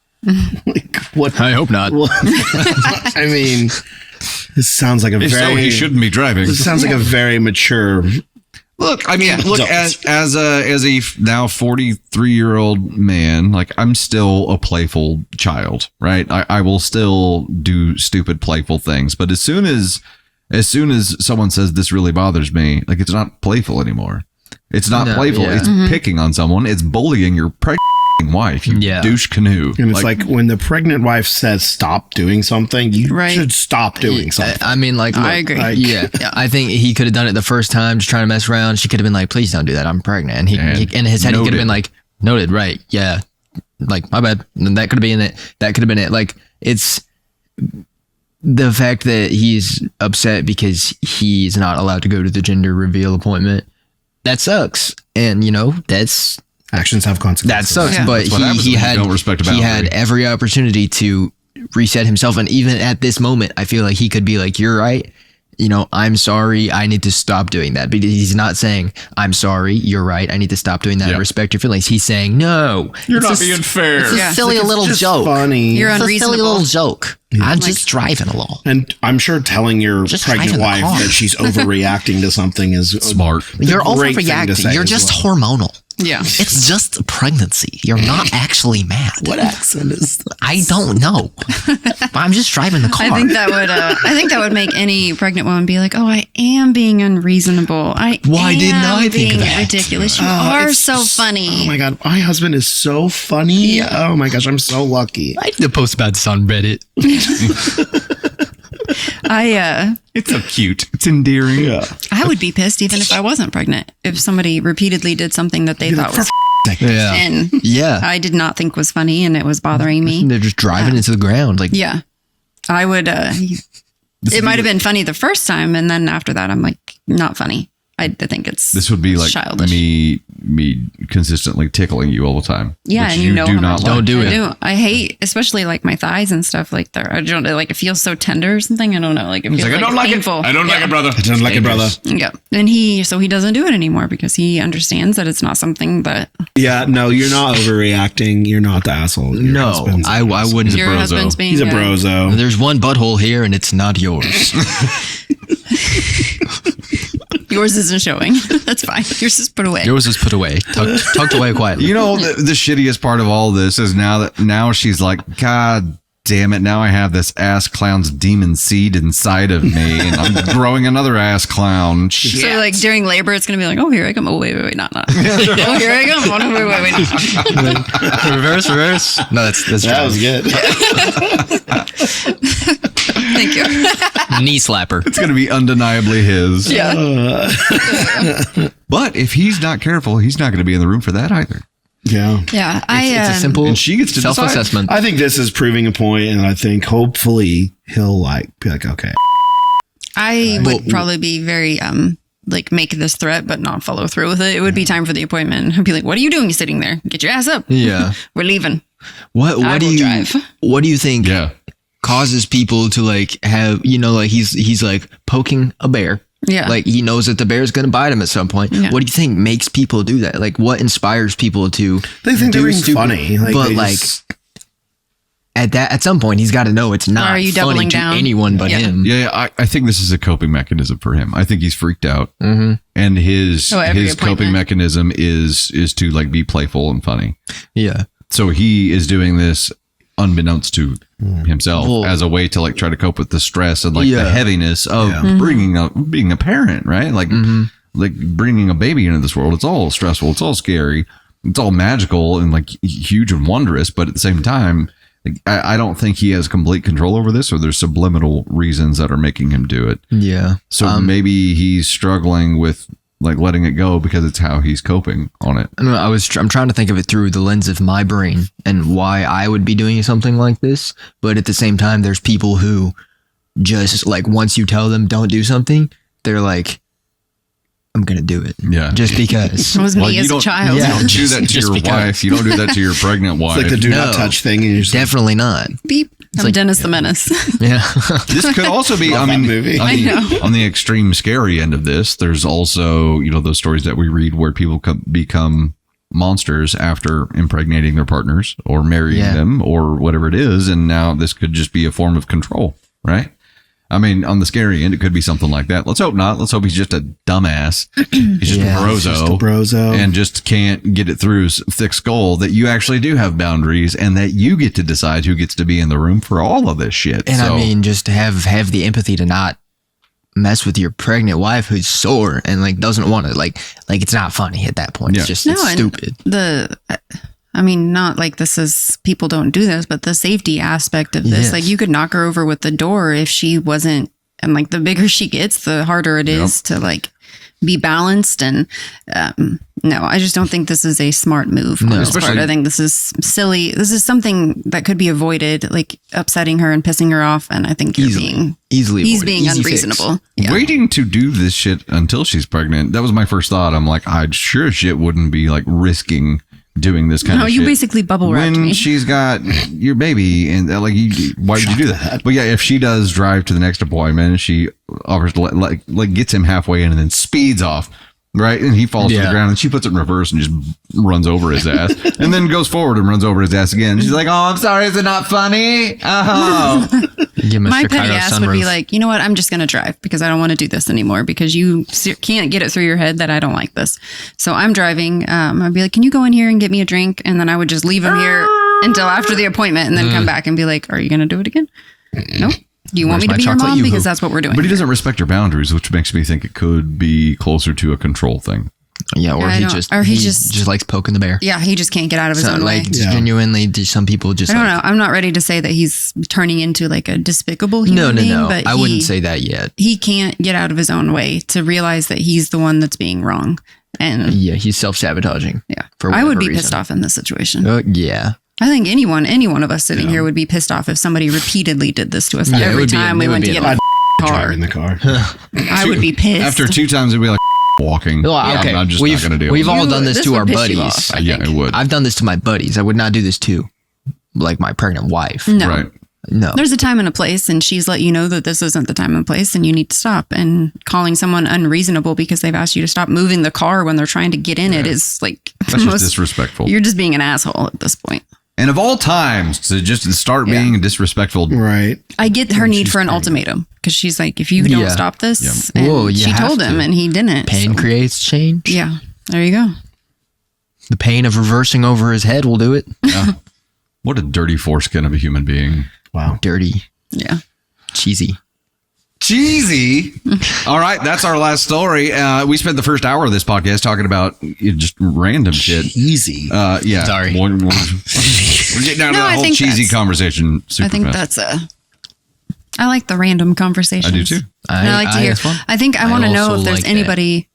Like, what? I hope not. I mean, this sounds like a If very. so, he shouldn't be driving. This sounds like a very mature. Look, I mean, look, Don't. as a now 43-year-old man, like I'm still a playful child, right? I will still do stupid, playful things. But as soon as someone says this really bothers me, like it's not playful anymore. It's not playful. Yeah. It's picking on someone. It's bullying your pregnant wife, you douche canoe. And it's like when the pregnant wife says stop doing something, you Right. should stop doing something. I mean, like, I look, agree. Like, Yeah, I think he could have done it the first time, just trying to mess around. She could have been like, "Please don't do that. I'm pregnant." And he in his head, he could have been like, "Noted, right? Yeah, like my bad." And that could have been it. That could have been it. Like it's the fact that he's upset because he's not allowed to go to the gender reveal appointment. That sucks. and that's Actions have that consequences. sucks. Yeah. But That's what happens he when you had don't respect a he had boundary. every opportunity to reset himself, and even at this moment, I feel like he could be like, "You're right. I'm sorry. I need to stop doing that." But he's not saying, "I'm sorry. You're right. I need to stop doing that. Yeah. Respect your feelings." He's saying, "No, You're it's not a- being fair. It's a Yeah. silly It's little just joke. funny. You're It's a silly unreasonable. little joke. I'm just driving along. And I'm sure telling your Just pregnant drive in the wife car. that she's overreacting to something is Smart. You're great thing to overreacting. say You're as just well. hormonal. Yeah. It's just a pregnancy. You're not actually mad. What accent is that? I don't know. I'm just driving the car. I think that would make any pregnant woman be like, "Oh, I am being unreasonable. Why didn't I think being of that? ridiculous. You are It's so funny." Oh my god, my husband is so funny. Yeah. Oh my gosh, I'm so lucky. I need to post about this on Reddit. It's so cute. It's endearing. Yeah. I would be pissed even if I wasn't pregnant if somebody repeatedly did something that they thought was Yeah. and Yeah. I did not think was funny and it was bothering me. They're just driving into the ground. Like, Yeah. I would it might have been funny the first time and then after that I'm like, not funny. I think it's This would be like childish. me consistently tickling you all the time. Yeah, which and you know do how not much like. Don't do I it. do. I hate, especially like my thighs and stuff. Like I don't like. It feels so tender or something. I don't know. Like it feels like painful. I don't like it, brother. I don't like it, brother. Yeah, and he doesn't do it anymore because he understands that it's not something that Yeah, no, you're not overreacting. You're not the asshole. Your no, husband's I the asshole. wouldn't. your brozo. husband's being. He's a yeah. brozo. There's one butthole here and it's not yours. Yours isn't showing. That's fine. Yours is put away. Yours is put away, tucked away quietly. You know, the shittiest part of all this is now she's like, God damn it. Now I have this ass clown's demon seed inside of me and I'm growing another ass clown. Shit. So like during labor, it's gonna be like, oh, here I come. Oh, wait, not. Oh, here I come. Oh, no, wait. reverse. No, that's That was good. Thank you. knee slapper. It's going to be undeniably his. Yeah. But if he's not careful, he's not going to be in the room for that either. Yeah. Yeah. It's a simple And she gets to decide. self-assessment. I think this is proving a point, and I think hopefully he'll be like, okay. I would probably be very like make this threat but not follow through with it. It would be time for the appointment. I'd be like, "What are you doing sitting there? Get your ass up. Yeah. We're leaving." What I do will you drive. what do you think Yeah. causes people to like have, like he's like poking a bear. Yeah. Like he knows that the bear is going to bite him at some point. Yeah. What do you think makes people do that? Like what inspires people to They think do they're being stupid- funny. but they like just- at some point he's got to know it's not are you funny doubling to down? anyone but Yeah. him. Yeah, I think this is a coping mechanism for him. I think he's freaked out, and his every coping appointment. mechanism is to like be playful and funny. Yeah. So he is doing this unbeknownst to himself Well- as a way to like try to cope with the stress and like Yeah. the heaviness of being a parent, right? Like like bringing a baby into this world. It's all stressful. It's all scary. It's all magical and like huge and wondrous. But at the same time, like, I don't think he has complete control over this, or there's subliminal reasons that are making him do it. Yeah. So maybe he's struggling with like letting it go because it's how he's coping on it. I don't know, I'm trying to think of it through the lens of my brain and why I would be doing something like this. But at the same time, there's people who just like, once you tell them don't do something, they're like, I'm going to do it. Yeah. Just because. It was Well, me you as a don't- child. You Yeah. don't do that to Just your because. wife. You don't do that to your pregnant wife. it's like the do not No. touch thing. And you're just Definitely not. Beep. I'm like- Dennis the Menace. Yeah. This could also be, Love that movie. on I the, know. on the extreme scary end of this, there's also, those stories that we read where people become monsters after impregnating their partners or marrying Yeah. them or whatever it is. And now this could just be a form of control, right? I mean, on the scary end, it could be something like that. Let's hope not. Let's hope he's just a dumbass. He's just Yeah. a brozo. just a brozo. And just can't get it through his thick skull that you actually do have boundaries and that you get to decide who gets to be in the room for all of this shit. And So, I mean, just to have the empathy to not mess with your pregnant wife who's sore and like doesn't want to like it's not funny at that point. Yeah. It's just No, it's and stupid. I mean, not like this is people don't do this, but the safety aspect of this, Yes. like you could knock her over with the door if she wasn't, and like the bigger she gets, the harder it is to like be balanced. And no, I just don't think this is a smart move on his part. I think this is silly. This is something that could be avoided, like upsetting her and pissing her off. And I think he's being unreasonable. Yeah. Waiting to do this shit until she's pregnant. That was my first thought. I'm like, I sure shit wouldn't be like risking doing this kind of shit. No, you basically bubble wrapped me. When she's got your baby, and like, why would you do that? But yeah, if she does drive to the next appointment and she offers to like gets him halfway in and then speeds off, right? And he falls to the ground and she puts it in reverse and just runs over his ass and then goes forward and runs over his ass again. She's like, oh, I'm sorry. Is it not funny? Oh. My petty ass would be like, you know what? I'm just going to drive because I don't want to do this anymore because you can't get it through your head that I don't like this. So I'm driving. I'd be like, can you go in here and get me a drink? And then I would just leave him here until after the appointment and then come back and be like, are you going to do it again? Nope. Do you want me to be your mom? Because that's what we're doing. But he doesn't respect your boundaries, which makes me think it could be closer to a control thing. Yeah, or he just likes poking the bear. Yeah, he just can't get out of his own way. Genuinely, some people just. I don't know. I'm not ready to say that he's turning into like a despicable human being. No. But I wouldn't say that yet. He can't get out of his own way to realize that he's the one that's being wrong. And yeah, he's self-sabotaging. Yeah, I would be pissed off in this situation. Yeah. I think any one of us sitting here would be pissed off if somebody repeatedly did this to us every time we went to get in the car. In the car. I would be pissed. After 2 times, it'd be like walking. Well, okay. I'm just not going to do it. We've all done this to our buddies. Yeah, it would. I've done this to my buddies. I would not do this to like my pregnant wife. No. Right. No. There's a time and a place, and she's let you know that this isn't the time and place, and you need to stop. And calling someone unreasonable because they've asked you to stop moving the car when they're trying to get in it is like that's just disrespectful. You're just being an asshole at this point. And of all times to just start being disrespectful. Right. I get her need for an ultimatum because she's like, if you don't stop this, and she told him and he didn't. Pain creates change. Yeah. There you go. The pain of reversing over his head will do it. What a dirty foreskin of a human being. Wow. Dirty. Yeah. Cheesy. All right, that's our last story. We spent the first hour of this podcast talking about just random shit. Easy. Yeah. Sorry. We're getting down to that whole cheesy conversation. I think that's I like the random conversations. I do too. I like to hear. I think I want to know if there's like anybody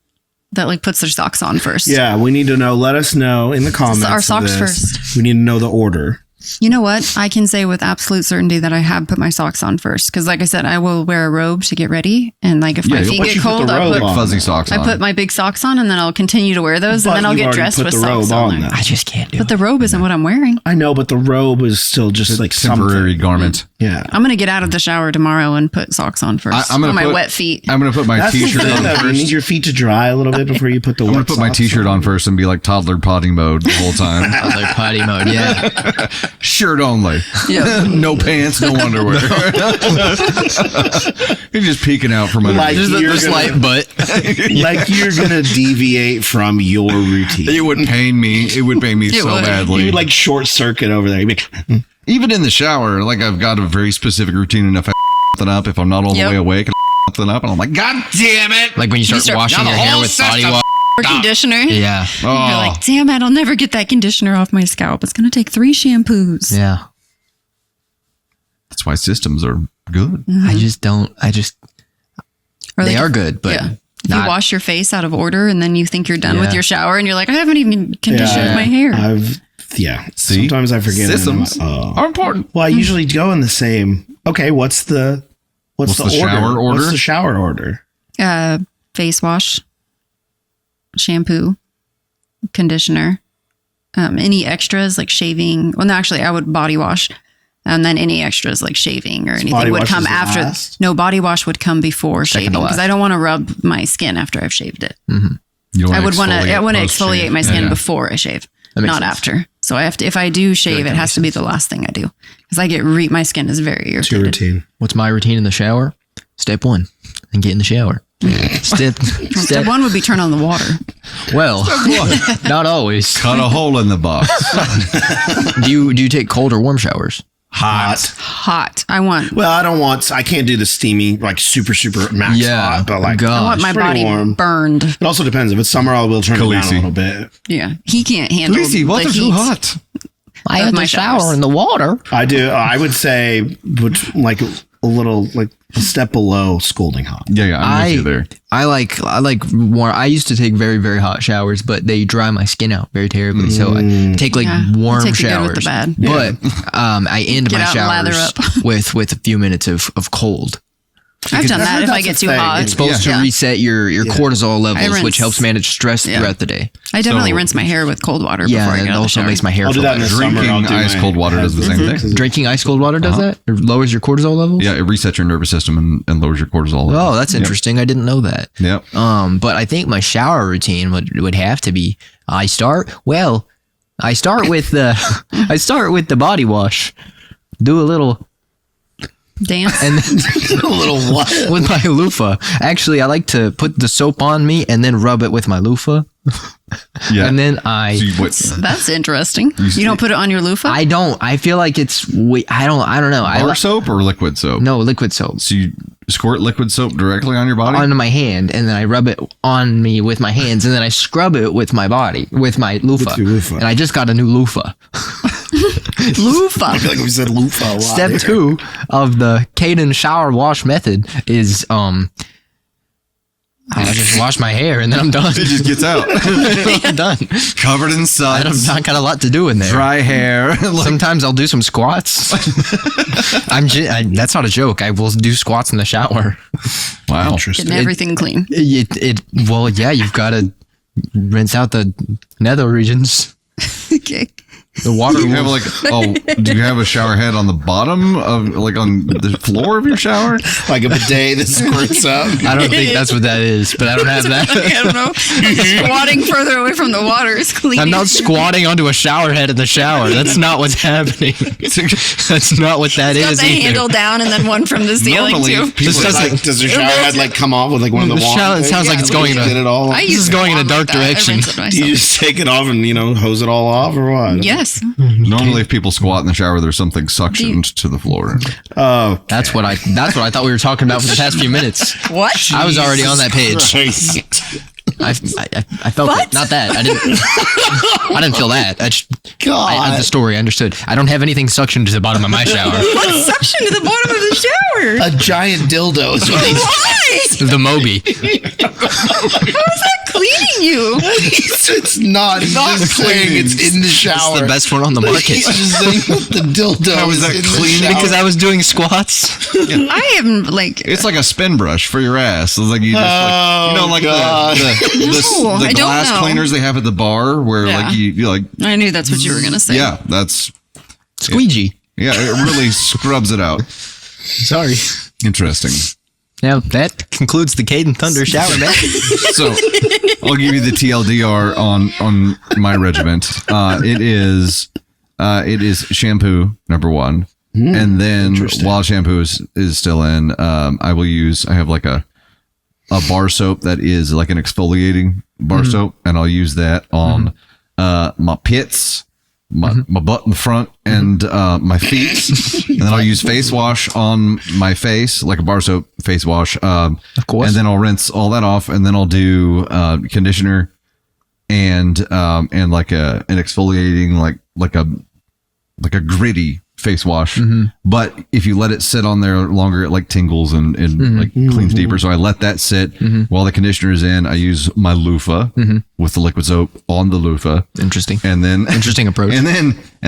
that like puts their socks on first. Yeah, we need to know. Let us know in the comments. Our socks first. We need to know the order. You know what? I can say with absolute certainty that I have put my socks on first. Because like I said, I will wear a robe to get ready. And like if my feet get cold, I'll put fuzzy socks on. I put my big socks on and then I'll continue to wear those. And then I'll get dressed with socks on. I just can't do it. But the robe isn't what I'm wearing. I know, but the robe is still just like temporary garment. Yeah. I'm going to get out of the shower tomorrow and put socks on first. I'm on my wet feet. I'm going to put my t-shirt on first. You need your feet to dry a little bit before you put the I'm going to put my t-shirt on first and be like toddler potty mode the whole time. Toddler potty mode, yeah. Shirt only. Yeah. No pants, no underwear. You're just peeking out from under. Like the slight butt. Like you're going to deviate from your routine. It would pain me. It would pain me so badly. You would like short circuit over there. You'd be even in the shower, like I've got a very specific routine, and if I something up, if I'm not all the way awake, and something up, and I'm like, God damn it! Like when you start washing your hair with body wash or conditioner. Yeah. You're like, damn it! I'll never get that conditioner off my scalp. It's gonna take 3 shampoos. Yeah. That's why systems are good. Or they are good, but you wash your face out of order, and then you think you're done with your shower, and you're like, I haven't even conditioned my hair. See? Sometimes I forget. Systems are important. Well, I usually go in the same. Okay, what's the shower order? What's the shower order? Face wash, shampoo, conditioner, any extras like shaving. Well, no, actually, I would body wash, and then any extras like shaving or anything would come after. No, body wash would come before shaving because I don't want to rub my skin after I've shaved it. Mm-hmm. I would want to exfoliate my skin before I shave, not after. So I have to. If I do shave, it has to be the last thing I do because I get my skin is very irritated. It's your routine. What's my routine in the shower? Step 1, and get in the shower. Step 1 would be turn on the water. Well, not always. Cut a hole in the box. Do you take cold or warm showers? Hot. I can't do the steamy, like super max hot, but like I want my body warm. Burned. It also depends. If it's summer, I will turn it down a little bit. Yeah. He can't handle Khaleesi, why is it too hot? I have my shower in the water. I do. I would say like a little like a step below scalding hot. Yeah, I'm with you there. I like warm. I used to take very, very hot showers, but they dry my skin out very terribly. So I take like warm take the good showers. with the bad. But I end Get my out and lather showers up. with a few minutes of cold. I've done that if I that's get a too thing. hot. It's supposed to reset your cortisol levels, which helps manage stress throughout the day. I definitely So- rinse my hair with cold water before I Yeah, get it out of the also shower. makes my hair I'll do feel that in the better. summer. I'll Drinking do ice my cold water does the same thing. Drinking ice cold water does that? It lowers your cortisol levels? Yeah, it resets your nervous system and lowers your cortisol levels. Oh, that's interesting. I didn't know that. Yep. But I think my shower routine would have to be I start with the body wash. Do a little Dance. and then a little what? with my loofah. Actually, I like to put the soap on me and then rub it with my loofah. Yeah. And then So you- what- That's interesting. You don't put it on your loofah? I don't. I feel like it's I don't know. bar soap or liquid soap? No, liquid soap. So you squirt liquid soap directly on your body? Onto my hand, and then I rub it on me with my hands, and then I scrub it with my body, with my loofah. With your loofah. And I just got a new loofah. loofah. I feel like we said loofah a lot. Step here. 2 of the Kadin shower wash method is I just wash my hair and then I'm done. It just gets out. I'm done. Covered in I don't suds. not got a lot to do in there. Dry hair. Like, Sometimes I'll do some squats. That's not a joke. I will do squats in the shower. wow. Interesting. Getting everything clean. Well, yeah, you've got to rinse out the nether regions. Okay. The water. Do you have do you have a shower head on the bottom of on the floor of your shower? Like a bidet that squirts up. I don't think that's what that is, but I don't have that. I don't know. Squatting further away from the water is cleaning. I'm not squatting onto a shower head in the shower. That's not what's happening. That's not what that Got is the either. handle down and then one from the ceiling Normally, too. people This are doesn't- like, Does your shower head like come off with like one of the The wands? shower- it sounds like it's going in a- Get it all. I This use is going in a wand dark like that. I direction. rinse it myself. You just take it off and hose it all off or what? Yes. normally if people squat in the shower, there's something suctioned to the floor. Oh, That's what I thought we were talking about for the past few minutes. What? I was already on that page. Christ. I felt it. Not that. I didn't feel that. God. The story I understood. I don't have anything suctioned to the bottom of my shower. What suction to the bottom of the shower? A giant dildo is what he's Why? The Moby. How is that cleaning you? It's not. He's just saying it's in the shower. It's the best one on the market. He's just saying that the dildo How is is that in cleaning? the shower. Because I was doing squats. I am like. It's like a spin brush for your ass. It's like you just God. No, the I don't glass know. cleaners they have at the bar where Yeah. like you like I knew that's what you were gonna say. yeah, that's Squeegee. yeah, it really scrubs it out. Sorry. Interesting. Now that concludes the Kadin Thunder shower, man. So I'll give you the TLDR on my regiment. It is shampoo number 1, and then while shampoo is still in, I have like a bar soap that is like an exfoliating bar soap, and I'll use that on my pits, my butt in the front, and my feet, and then I'll use face wash on my face, like a bar soap face wash. Of course. And then I'll rinse all that off, and then I'll do conditioner and like an exfoliating like a gritty face wash. But if you let it sit on there longer, it like tingles and like cleans deeper. So I let that sit while the conditioner is in. I use my loofah with the liquid soap on the loofah. Interesting. And then Interesting approach. and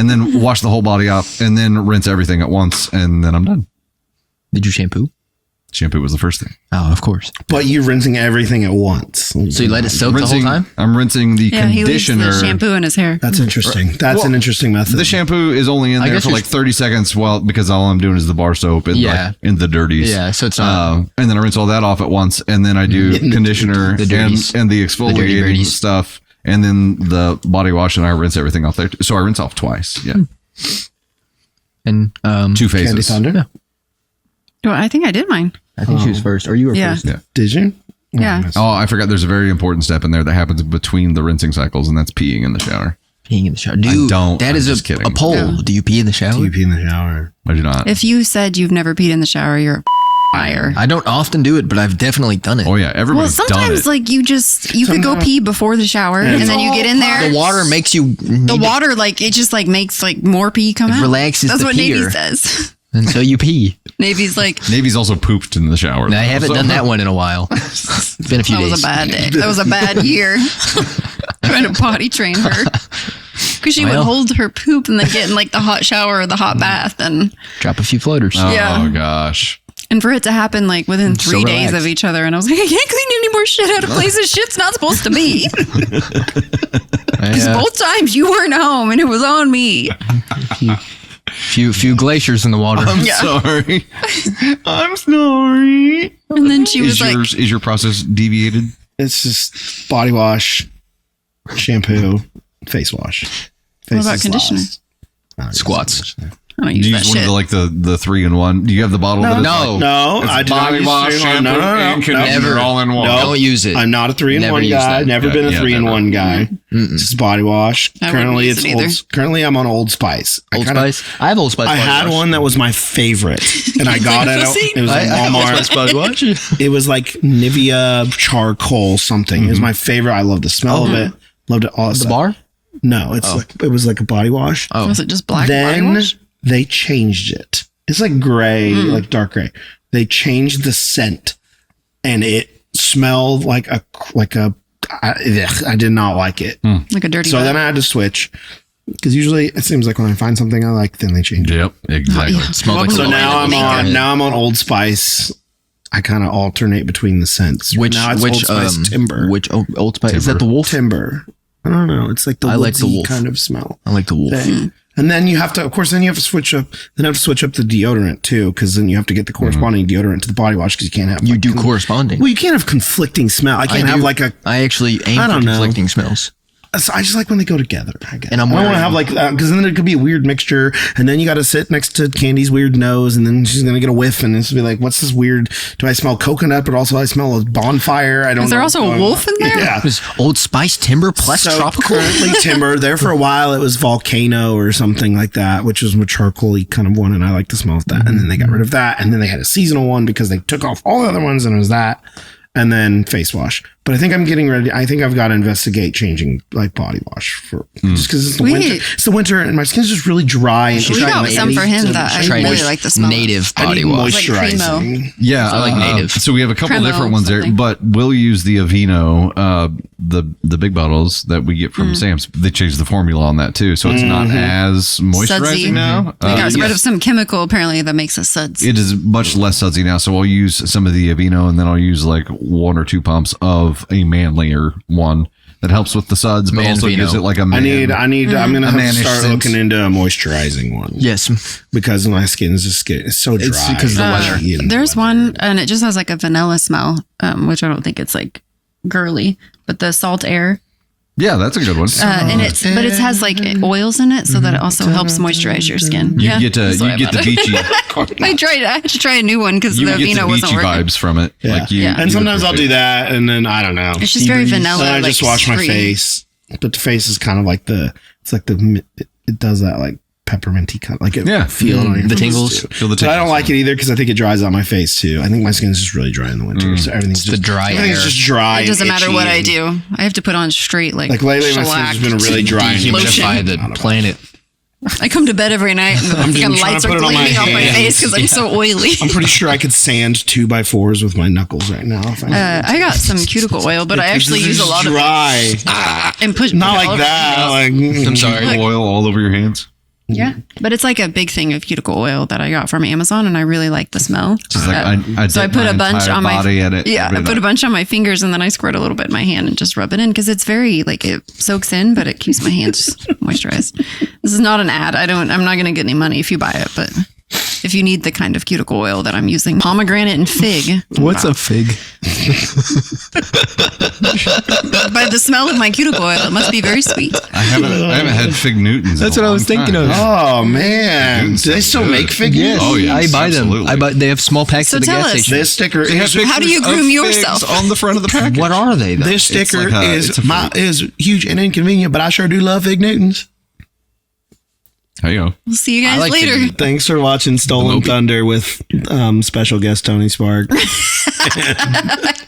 then wash the whole body off and then rinse everything at once, and then I'm done. Did you shampoo? Shampoo was the first thing. Oh, of course. But you're rinsing everything at once. So you let it soak the whole time? I'm rinsing the Yeah, he leaves conditioner. the shampoo in his hair. That's interesting. That's an interesting method. The shampoo is only in I there guess for you're- like 30 seconds because all I'm doing is the bar soap and Yeah. like in the dirties. Yeah, so it's not- and then I rinse all that off at once, and then I do conditioner The dirties. and the dirty exfoliating birdies. stuff, and then the body wash, and I rinse everything off there. So I rinse off twice. Yeah, And 2 Candy phases. Thunder? Well, I think I did mine. I think she was first, or you were Yeah. first. Yeah. Did you? Yeah. Oh, I forgot. There's a very important step in there that happens between the rinsing cycles, and that's peeing in the shower. Peeing in the shower. Dude, don't. That I'm is just kidding. a poll. No. Do you pee in the shower? You pee in the shower. I do not. If you said you've never peed in the shower, you're a liar. I don't often do it, but I've definitely done it. Oh yeah, Well, everybody's done sometimes it. like you could go pee before the shower and then you get in there. The water makes you The water, like it just like makes like more pee come out. relaxes That's the what Navy peer. says. And so you pee. Navy's like, Navy's also pooped in the shower. I haven't done that one in a while. It's been a few that days. was a bad day. That was a bad year. Trying to potty train her. Because she would hold her poop and then get in like the hot shower or the hot bath. And Drop a few floaters. Yeah. Oh gosh. And for it to happen like within So 3 days relaxed. of each other. And I was like, I can't clean any more shit out of places shit's not supposed to be. Because both times you weren't home and it was on me. Few glaciers in the water. I'm sorry. I'm sorry. And then she was like, Is your process deviated? It's just body wash, shampoo, face wash. What about is conditioner? last. I don't use Squats. conditioner. I don't Do use you that use one of shit. the like the 3-in-1? Do you have the bottle? that is No. No, It's I do not body use wash, 3-in-1. shampoo, and conditioner Never. all in one. No. Don't use it. I'm not a 3-in-1 Never use guy. that. Never Yeah, been a yeah, 3-in-1 guy. It's just body wash. I wouldn't Currently, use it's it either. currently I'm on Old Spice. Old Spice. I have Old Spice. I body had wash. one that was my favorite, and I got it. Pussy? It was I at have Old Spice Walmart. body wash. It was like Nivea charcoal something. It was my favorite. I love the smell of it. Loved it all. The bar? No, it's like it was like a body wash. Oh. Was it just black body Then wash? they changed it. It's like gray, like dark gray. They changed the scent, and it smelled like a. I did not like it. Like a dirty So butt. then I had to switch because usually it seems like when I find something I like, then they change it. Yep, exactly. Yeah. Smells like Welcome So to now I'm Makeup. on Old Spice. I kind of alternate between the scents. Which now it's Old Spice Timber. Which Old Spice? Is that the wolf? Timber? I don't know. It's like the I like the woodsy wolf. kind of smell. I like the wolf. Thing. And then you have to, of course, then you have to switch up. Then I have to switch up the deodorant too, because then you have to get the corresponding deodorant to the body wash because you can't have. You like, do corresponding. Well, you can't have conflicting smell. I can't have do. like a. I actually aim I for don't know. conflicting smells. So I just like when they go together. I guess. And I'm I don't want to wearing- have like because then it could be a weird mixture, and then you got to sit next to Candy's weird nose, and then she's gonna get a whiff, and it's gonna be like, "What's this weird? Do I smell coconut? But also I smell a bonfire. I don't." Is there know also what's a going wolf on. in there? Yeah. It was Old Spice Timber plus So tropical. currently Timber. There for a while it was Volcano or something like that, which was a charcoal-y kind of one, and I like the smell of that. And then they got rid of that, and then they had a seasonal one because they took off all the other ones, and it was that. And then face wash. But I think I'm getting ready. I think I've got to investigate changing like body wash for just because it's the We- winter. It's the winter, and my skin's just really dry. And We got some for him that I Try really to like the smell of. native I body need wash. Like moisturizing. Yeah, I like native. So we have a couple Cremo, different ones there, something. but we'll use the Aveeno, the big bottles that we get from Sam's. They changed the formula on that too, so it's not as moisturizing Sudsy. now. They got rid yes. of some chemical apparently that makes us suds. It is much less sudsy now, so I'll use some of the Aveeno, and then I'll use like 1 or 2 pumps of a manlier one that helps with the suds, but also Manvino. gives it like a man. I'm gonna have to mannish start scent. looking into a moisturizing one Yes. because my skin's just it's so dry. It's because of the weather. Itchy and There's weather. one, and it just has like a vanilla smell, which I don't think it's like girly, but the salt air, Yeah, that's a good one. and but it has like oils in it, so that it also helps moisturize your skin. you Yeah, get that's what I the bought. beachy. I had to try a new one because the You get the Aveeno wasn't beachy working. vibes from it. Yeah. Like you, Yeah. And you sometimes I'll do appreciate- that, and then I don't know. It's just very vanilla. Then I like, just wash my street. face, but the face is kind of like it does that like pepperminty kind of like it Yeah. feel it on your The face, tingles. too. Feel the But I don't tingles. like it either because I think it dries out my face too. I think my skin's just really dry in the winter, so everything's It's the just dry everything's air. just dry. It doesn't and matter itchy what I and- do. I have to put on straight like lately, my shellac skin's been really dry. and lotion. Dehumidify the planet. I come to bed every night and the fucking trying to lights are put it on my gleaming off my hands. face because I'm so oily. I'm pretty sure I could sand 2x4s with my knuckles right now. If I got some cuticle oil, but I actually It's use a lot of dry. it and push. Not put it all like over that. my Like I'm sorry. Oil all over your hands. Yeah, but it's like a big thing of cuticle oil that I got from Amazon, and I really like the smell. Just like I So I dip put my a bunch entire on my body at it. Yeah, I put a bunch on my fingers, and then I squirt a little bit in my hand and just rub it in because it's very like it soaks in, but it keeps my hands moisturized. This is not an ad. I'm not going to get any money if you buy it, but if you need the kind of cuticle oil that I'm using, pomegranate and fig. What's a fig? By the smell of my cuticle oil, it must be very sweet. I haven't had Fig Newtons. That's what I was thinking of. Oh man, do they still make figures? Oh, yes, I buy them. absolutely. They have small packs So at the tell gas us. station. This sticker is How do you groom yourself? on the front of the package? What are they though? this sticker like it's a is huge and inconvenient, but I sure do love Fig Newtons. There you go. We'll see you guys I like later. Fig Thanks for watching Stolen Thunder with special guest Tony Spark.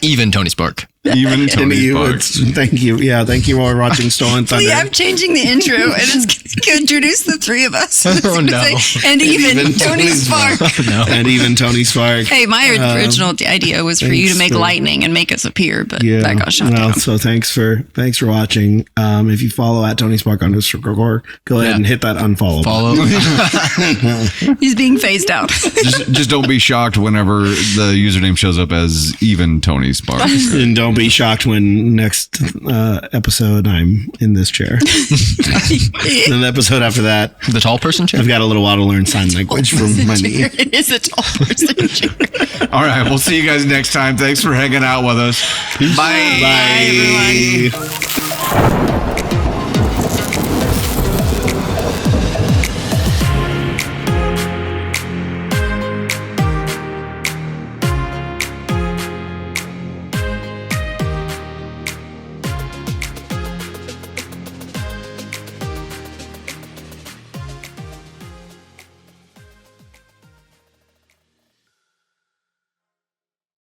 Even Tony Spark. Even Tony Spark. Thank you. Yeah, thank you for watching Stolen Thunder. I'm changing the intro and it's going to introduce the three of us. Oh, no. And even Tony Spark. And even Tony Spark. Hey, my original idea was for you to make lightning and make us appear, but that got shot down. So thanks for watching. If you follow at Tony Spark _, go ahead and hit that unfollow. He's being phased out. just don't be shocked whenever the username shows up as even Tony Spark. And don't be shocked when next episode I'm in this chair. Then the episode after that, The tall person chair? I've got a little while to learn sign language from my knee. It is a tall person chair. All right, we'll see you guys next time. Thanks for hanging out with us. Bye. Bye. Bye, everyone.